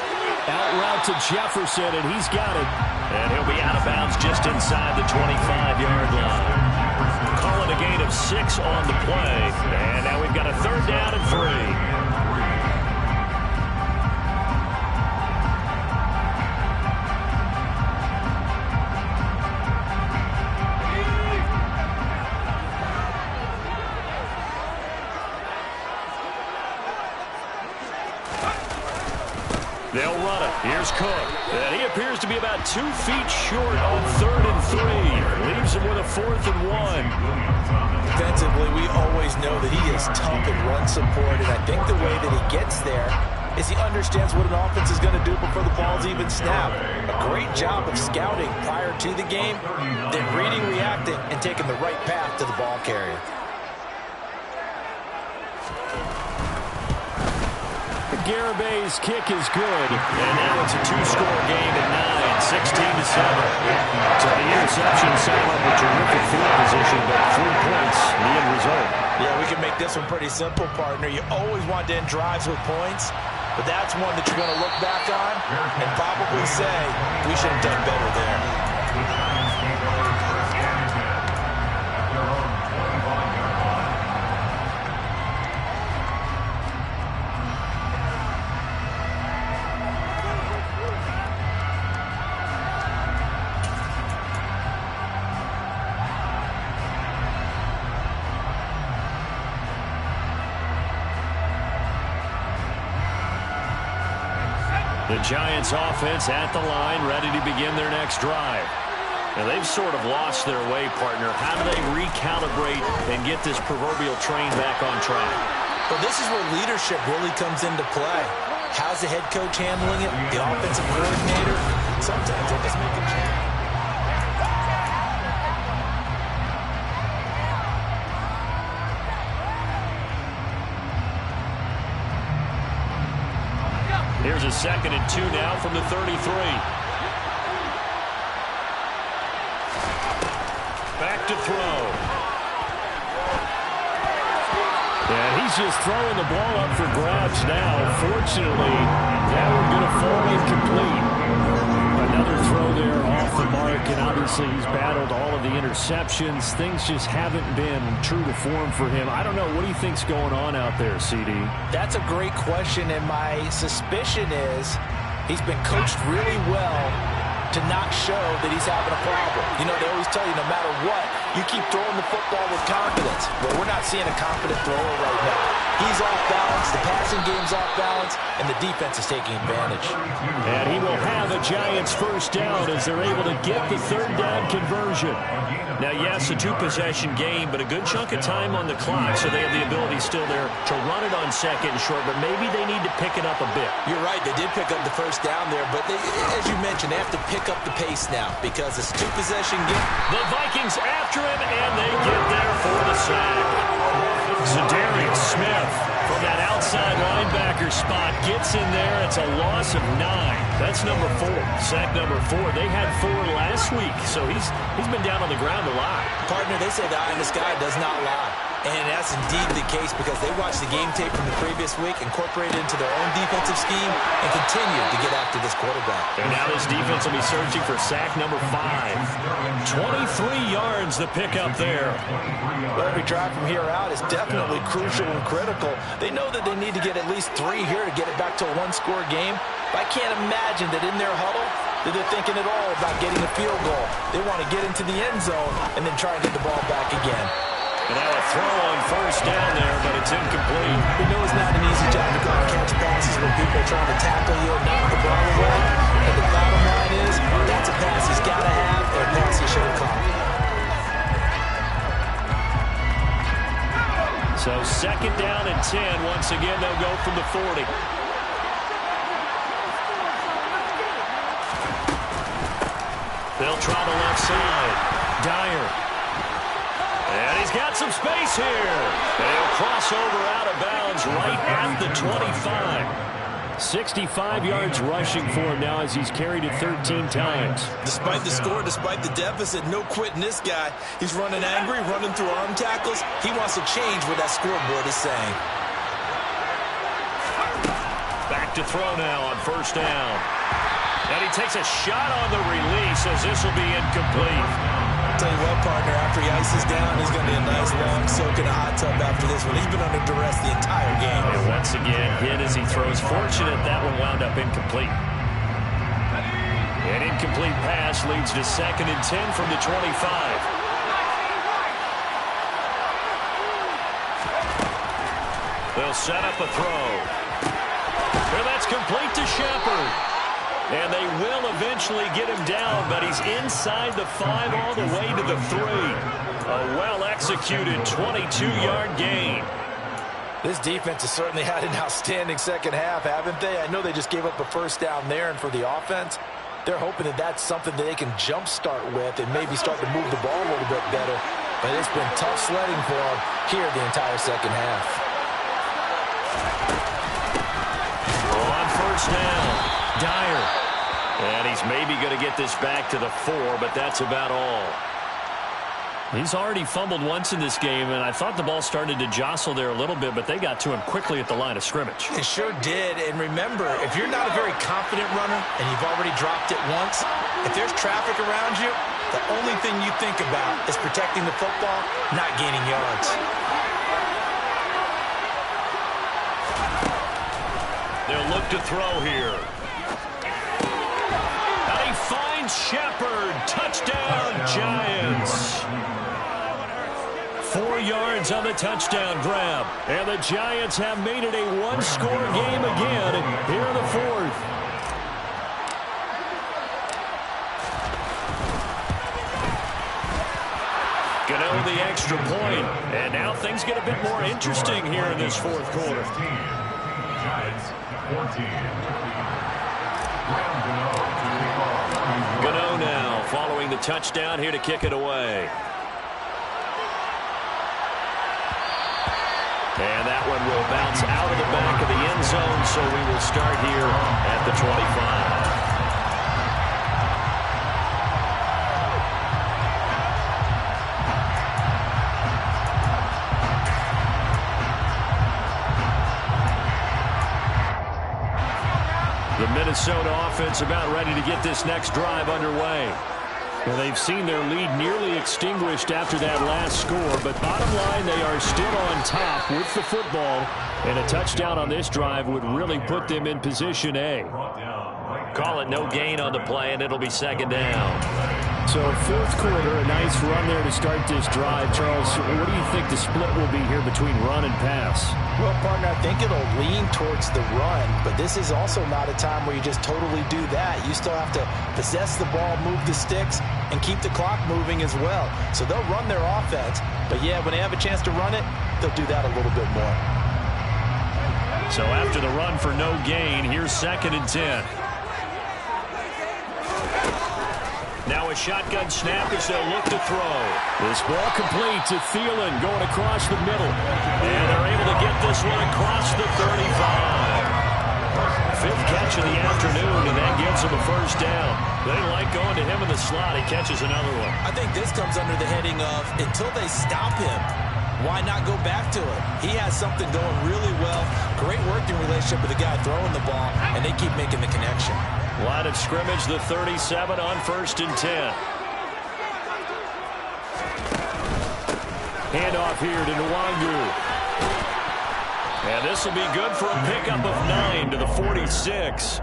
Out route to Jefferson, and he's got it. And he'll be out of bounds just inside the 25-yard line. Calling a gain of 6 on the play. And now we've got a 3rd down and 3. They'll run it. Here's Cook. And he appears to be about 2 feet short on 3rd and 3. Leaves him with a 4th and 1. Defensively, we always know that he is tough in run support, and I think the way that he gets there is he understands what an offense is going to do before the ball's even snapped. A great job of scouting prior to the game, then reading, reacting, and taking the right path to the ball carrier. Garabay's kick is good, and now it's a 2-score game at 9, 16-7. So the interception set up a terrific field position, but 3 points, the end result. Yeah, we can make this one pretty simple, partner. You always want to end drives with points, but that's one that you're going to look back on and probably say, we should have done better there. The Giants offense at the line, ready to begin their next drive. Now, they've sort of lost their way, partner. How do they recalibrate and get this proverbial train back on track? Well, this is where leadership really comes into play. How's the head coach handling it? The offensive coordinator? Sometimes they just make a change. Here's a 2nd and 2 now from the 33. Back to throw. And he's just throwing the ball up for grabs now. Fortunately, that one's going to fall incomplete. Another throw there off the mark, and obviously he's battled all of the interceptions. Things just haven't been true to form for him. I don't know. What do you think's going on out there, CD? That's a great question, and my suspicion is he's been coached really well to not show that he's having a problem. You know, they always tell you no matter what, you keep throwing the football with confidence. Well, we're not seeing a confident thrower right now. He's off balance, the passing game's off balance, and the defense is taking advantage. And he will have a Giants first down as they're able to get the 3rd down conversion. Now, yes, a 2-possession game, but a good chunk of time on the clock, so they have the ability still there to run it on 2nd and short, but maybe they need to pick it up a bit. You're right, they did pick up the first down there, but they, as you mentioned, they have to pick up the pace now because it's a 2-possession game. The Vikings after him, and they get there for the sack. Zadarius Smith from that outside linebacker spot gets in there. It's a loss of 9. That's number 4. Sack number 4. They had 4 last week, so he's been down on the ground a lot. Partner, they say the eye in the sky does not lie. And that's indeed the case because they watched the game tape from the previous week, incorporated it into their own defensive scheme, and continued to get after this quarterback. And now this defense will be searching for sack number 5. 23 yards the pickup there. Well, every drive from here out is definitely crucial and critical. They know that they need to get at least 3 here to get it back to a 1-score game. But I can't imagine that in their huddle that they're thinking at all about getting a field goal. They want to get into the end zone and then try and get the ball back again. And now a throw on first down there, but it's incomplete. We know it's not an easy job to go and catch passes when people are trying to tackle you and knock the ball away. But the bottom line is, that's a pass he's got to have and a pass he should have caught. So 2nd down and 10. Once again, they'll go from the 40. They'll try the left side. Dyer. And he's got some space here. And he'll cross over out of bounds right at the 25. 65 yards rushing for him now as he's carried it 13 times. Despite the score, despite the deficit, no quitting this guy. He's running angry, running through arm tackles. He wants to change what that scoreboard is saying. Back to throw now on first down. And he takes a shot on the release as this will be incomplete. Tell you what, partner, after he ices down, he's going to be a nice long soak in a hot tub after this one. He's been under duress the entire game. And once again, hit as he throws. Fortunate that one wound up incomplete. An incomplete pass leads to 2nd and 10 from the 25. They'll set up a throw. And that's complete to Shepard. And they will eventually get him down, but he's inside the 5 all the way to the 3. A well-executed 22-yard gain. This defense has certainly had an outstanding second half, haven't they? I know they just gave up a first down there, and for the offense, they're hoping that that's something that they can jumpstart with and maybe start to move the ball a little bit better. But it's been tough sledding for them here the entire second half. On first down, Dyer. And he's maybe going to get this back to the 4, but that's about all. He's already fumbled once in this game, and I thought the ball started to jostle there a little bit, but they got to him quickly at the line of scrimmage. It sure did, and remember, if you're not a very confident runner and you've already dropped it once, if there's traffic around you, the only thing you think about is protecting the football, not gaining yards. They'll look to throw here. And he finds Shepard. Touchdown, Giants. 4 yards on the touchdown grab. And the Giants have made it a one-score game again here in the 4th. Gano the extra point. And now things get a bit more interesting here in this 4th quarter. Giants 14. Gano now following the touchdown here to kick it away. And that one will bounce out of the back of the end zone, so we will start here at the 25. The Minnesota offense about ready to get this next drive underway. Well, they've seen their lead nearly extinguished after that last score, but bottom line, they are still on top with the football, and a touchdown on this drive would really put them in position A. Call it no gain on the play, and it'll be second down. So 4th quarter, a nice run there to start this drive. Charles, what do you think the split will be here between run and pass? Well, partner, I think it'll lean towards the run, but this is also not a time where you just totally do that. You still have to possess the ball, move the sticks, and keep the clock moving as well. So they'll run their offense, but yeah, when they have a chance to run it, they'll do that a little bit more. So after the run for no gain, here's 2nd and 10. Now a shotgun snap as they'll look to throw. This ball complete to Thielen going across the middle. And they're able to get this one across the 35. 5th catch of the afternoon, and that gives him a first down. They like going to him in the slot. He catches another one. I think this comes under the heading of until they stop him, why not go back to it? He has something going really well. Great working relationship with the guy throwing the ball, and they keep making the connection. Line of scrimmage, the 37 on 1st and 10. Handoff here to Nwangu. And this will be good for a pickup of 9 to the 46.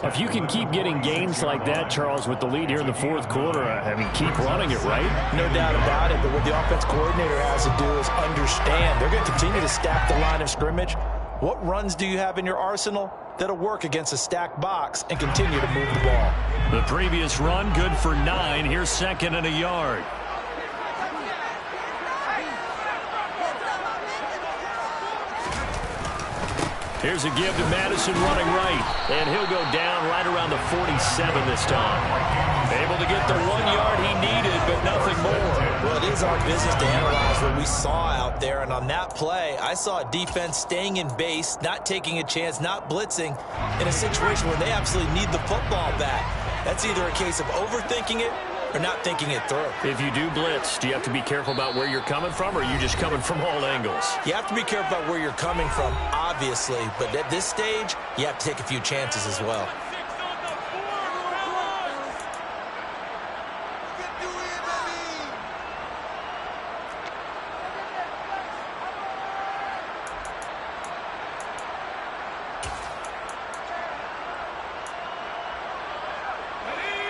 If you can keep getting gains like that, Charles, with the lead here in the 4th quarter, I mean, keep running it, right? No doubt about it, but what the offense coordinator has to do is understand. They're going to continue to stack the line of scrimmage. What runs do you have in your arsenal that'll work against a stacked box and continue to move the ball? The previous run, good for 9. Here's 2nd and a yard. Here's a give to Madison running right, and he'll go down right around the 47 this time. Able to get the 1 yard he needed, but nothing more. Well, it is our business to analyze what we saw out there, and on that play, I saw a defense staying in base, not taking a chance, not blitzing, in a situation where they absolutely need the football back. That's either a case of overthinking it or not thinking it through. If you do blitz, do you have to be careful about where you're coming from, or are you just coming from all angles? You have to be careful about where you're coming from, obviously, but at this stage, you have to take a few chances as well.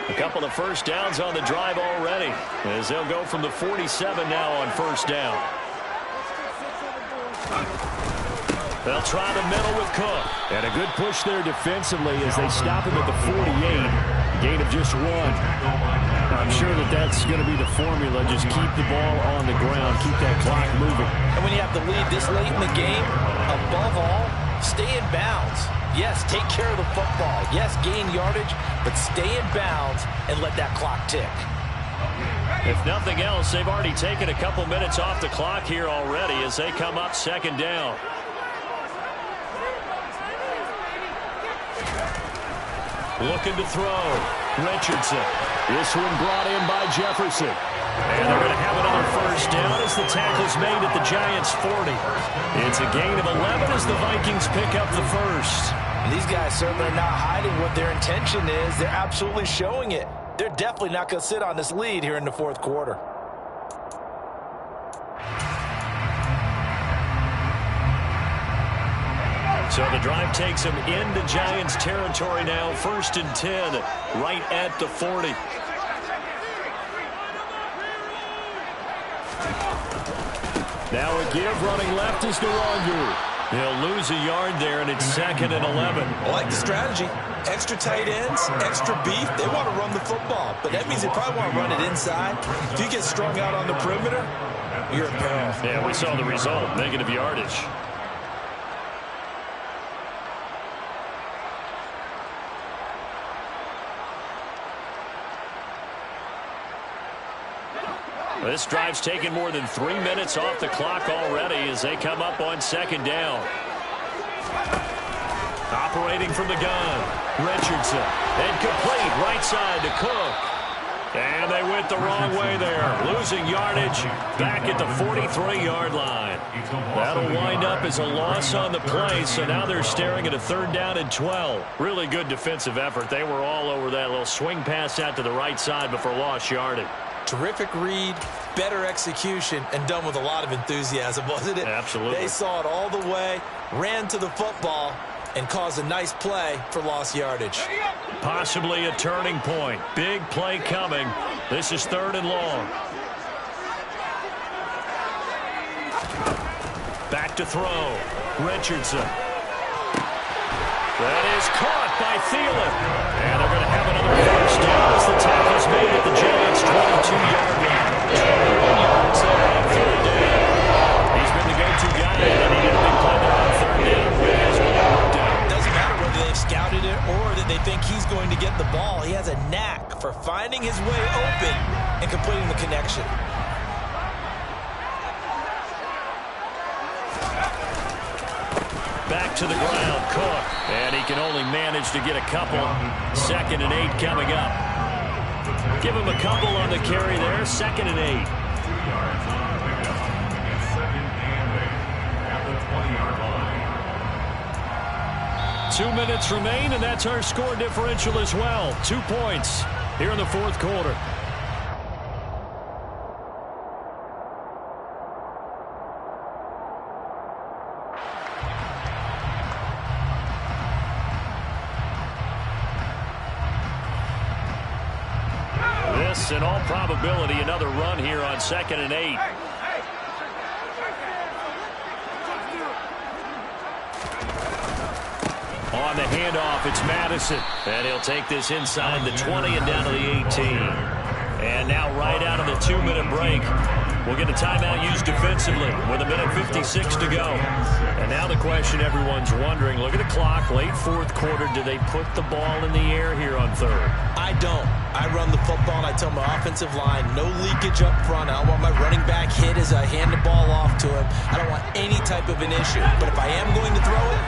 A couple of first downs on the drive already, as they'll go from the 47 now on first down. They'll try the middle with Cook. And a good push there defensively as they stop him at the 48. Gain of just 1. I'm sure that's going to be the formula. Just keep the ball on the ground. Keep that clock moving. And when you have the lead this late in the game, above all, stay in bounds. Yes, take care of the football. Yes, gain yardage, but stay in bounds and let that clock tick. If nothing else, they've already taken a couple minutes off the clock here already as they come up second down. Looking to throw. Richardson. This one brought in by Jefferson. And they're going to have another first down as the tackle's made at the Giants' 40. It's a gain of 11 as the Vikings pick up the first. And these guys certainly are not hiding what their intention is. They're absolutely showing it. They're definitely not going to sit on this lead here in the fourth quarter. So the drive takes them into Giants territory now. 1st and 10, right at the 40. Now a give running left is Nwangu. He'll lose a yard there, and it's 2nd and 11. I like the strategy. Extra tight ends, extra beef. They want to run the football, but that means they probably want to run it inside. If you get strung out on the perimeter, you're in peril. Yeah, we saw the result, negative yardage. This drive's taken more than 3 minutes off the clock already as they come up on 2nd down. Operating from the gun, Richardson. Incomplete, right side to Cook. And they went the wrong way there. Losing yardage back at the 43-yard line. That'll wind up as a loss on the play, so now they're staring at a 3rd down and 12. Really good defensive effort. They were all over that little swing pass out to the right side before lost yardage. Terrific read, better execution, and done with a lot of enthusiasm, wasn't it? Absolutely. They saw it all the way, ran to the football, and caused a nice play for lost yardage. Possibly a turning point. Big play coming. This is 3rd and long. Back to throw. Richardson. That is caught by Thielen. And they're going to have another first down as the tackle's made at the Giants' 22-yard line. 21 yards there on 3rd down. He's been the go-to guy, and he had a big play there on 3rd down. Doesn't matter whether they've scouted it or that they think he's going to get the ball. He has a knack for finding his way open and completing the connection. Back to the ground, Cook. And he can only manage to get a couple. 2nd and 8 coming up. Give him a couple on the carry there. 2nd and 8. 2 minutes remain, and that's our score differential as well. 2 points here in the 4th quarter. This, in all probability, another run here on 2nd and 8. On the handoff, it's Madison. And he'll take this inside the 20 and down to the 18. And now right out of the 2-minute break, we'll get a timeout used defensively with 1:56 to go. And now the question everyone's wondering, look at the clock, late 4th quarter, do they put the ball in the air here on 3rd? I don't. I run the football, and I tell my offensive line, no leakage up front. I don't want my running back hit as I hand the ball off to him. I don't want any type of an issue. But if I am going to throw it,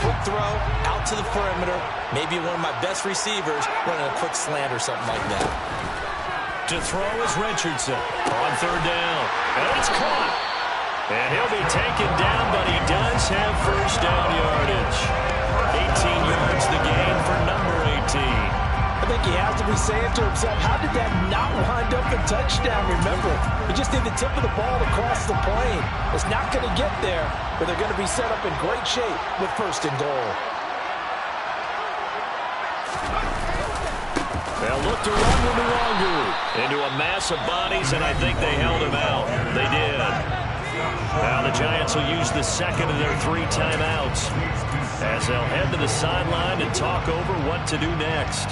quick throw, out to the perimeter, maybe one of my best receivers running a quick slant or something like that. To throw is Richardson on 3rd down. And it's caught. And he'll be taken down, but he does have first down yardage. 18 yards the gain for number 18. I think he has to be saying to himself, how did that not wind up a touchdown? Remember, he just did the tip of the ball across the plane. It's not going to get there, but they're going to be set up in great shape with 1st and goal. They'll look to run with Nwangu into a mass of bodies, and I think they held him out. They did. Now the Giants will use the second of their 3 timeouts as they'll head to the sideline and talk over what to do next.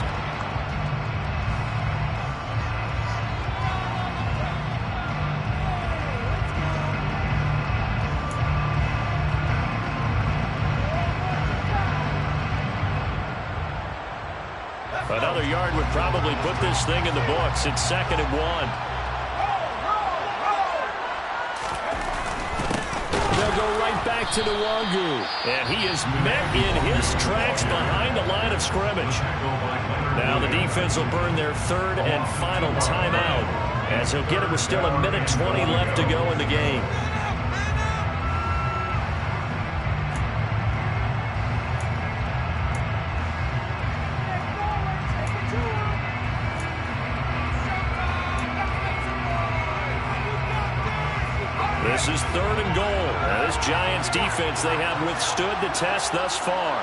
Another yard would probably put this thing in the books. It's 2nd and 1. They'll go right back to NYG. And he is met in his tracks behind the line of scrimmage. Now the defense will burn their 3rd and final timeout as he'll get it with still 1:20 left to go in the game. This is 3rd and goal. Now this Giants defense, they have withstood the test thus far.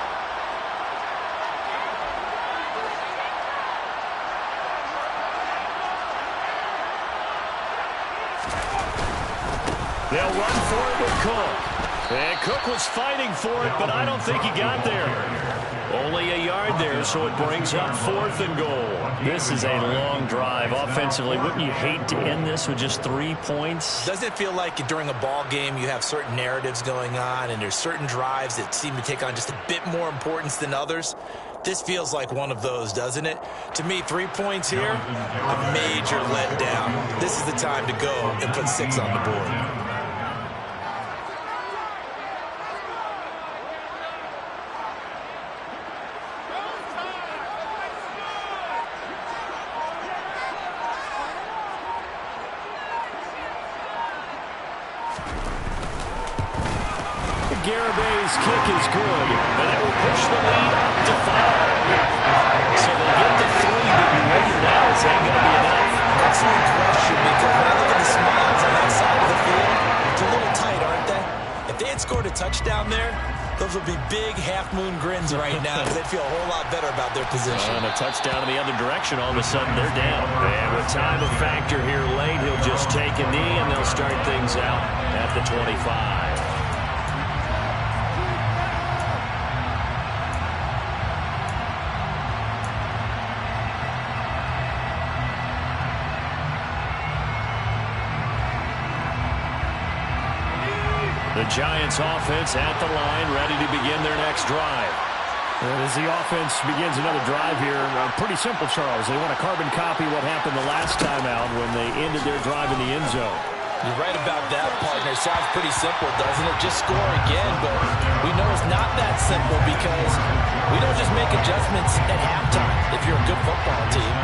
They'll run for it with Cook. And Cook was fighting for it, but I don't think he got there. Only a yard there, so it brings up 4th and goal. This is a long drive. Offensively, wouldn't you hate to end this with just 3 points? Doesn't it feel like during a ball game you have certain narratives going on and there's certain drives that seem to take on just a bit more importance than others? This feels like one of those, doesn't it? To me, 3 points here, a major letdown. This is the time to go and put 6 on the board. Garabay's kick is good, and it will push the lead up to 5. So they get to 3, but you wonder now, is that going to be enough? Excellent question, because when I look at the smiles on that side of the field, they're a little tight, aren't they? If they had scored a touchdown there, those would be big half-moon grins right now because they'd feel a whole lot better about their position. And a touchdown in the other direction, all of a sudden they're down. And with time a factor here late, he'll just take a knee, and they'll start things out at the 25. The Giants offense at the line, ready to begin their next drive. And as the offense begins another drive here, pretty simple, Charles. They want to carbon copy what happened the last time out when they ended their drive in the end zone. You're right about that, partner. Sounds pretty simple, doesn't it? Just score again, but we know it's not that simple because we don't just make adjustments at halftime if you're a good football team.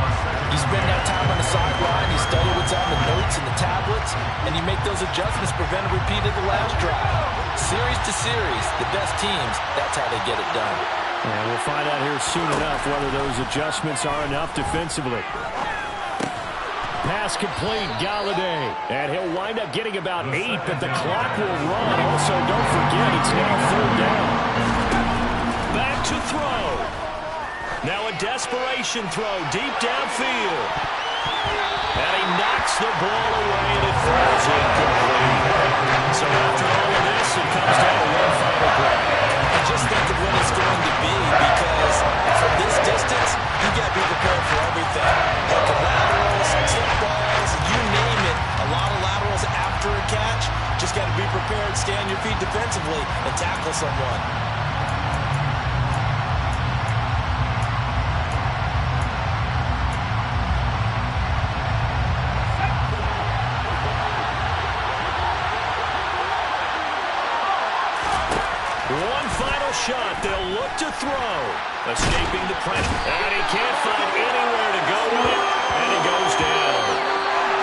You spend that time on the sideline, you study what's on the notes and the tablets, and you make those adjustments, prevent a repeat of the last drive. Series to series, the best teams, that's how they get it done. And we'll find out here soon enough whether those adjustments are enough defensively. Pass complete, Galladay. And he'll wind up getting about 8, but the clock will run. Also, don't forget, it's now 3rd down. Back to throw. Now a desperation throw deep downfield. And he knocks the ball away, and it falls incomplete. So after all of this, it comes down to one final play. And just think of when it's going to be, because from this distance, you got to be prepared for everything. Like the laterals, tip balls, you name it. A lot of laterals after a catch. Just got to be prepared, stay on your feet defensively, and tackle someone. One final shot. They'll look to throw. Escaping the pressure. And he can't find anywhere to go with it. And he goes down.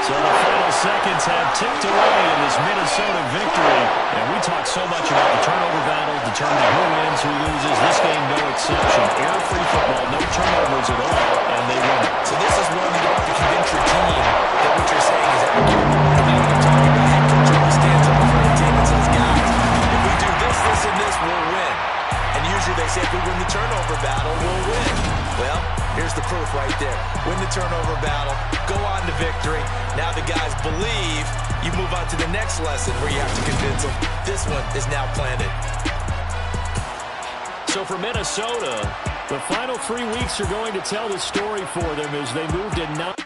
So the final seconds have ticked away in this Minnesota victory. And we talk so much about the turnover battle, determining who wins, who loses. This game, no exception. Error-free football, no turnovers at all, and they win it. So this is when you have to convince your team that what you're saying is accurate. I mean, when you're talking about head coach always stands up in front of the team and says, guys, if we do this, this, and this, we'll win. And usually they say if we win the turnover battle, we'll win. Well, here's the proof right there. Win the turnover battle, go on to victory. victory. Now the guys believe. You move on to the next lesson where you have to convince them. This one is now planted. So for Minnesota, the final 3 weeks are going to tell the story for them as they move to 9.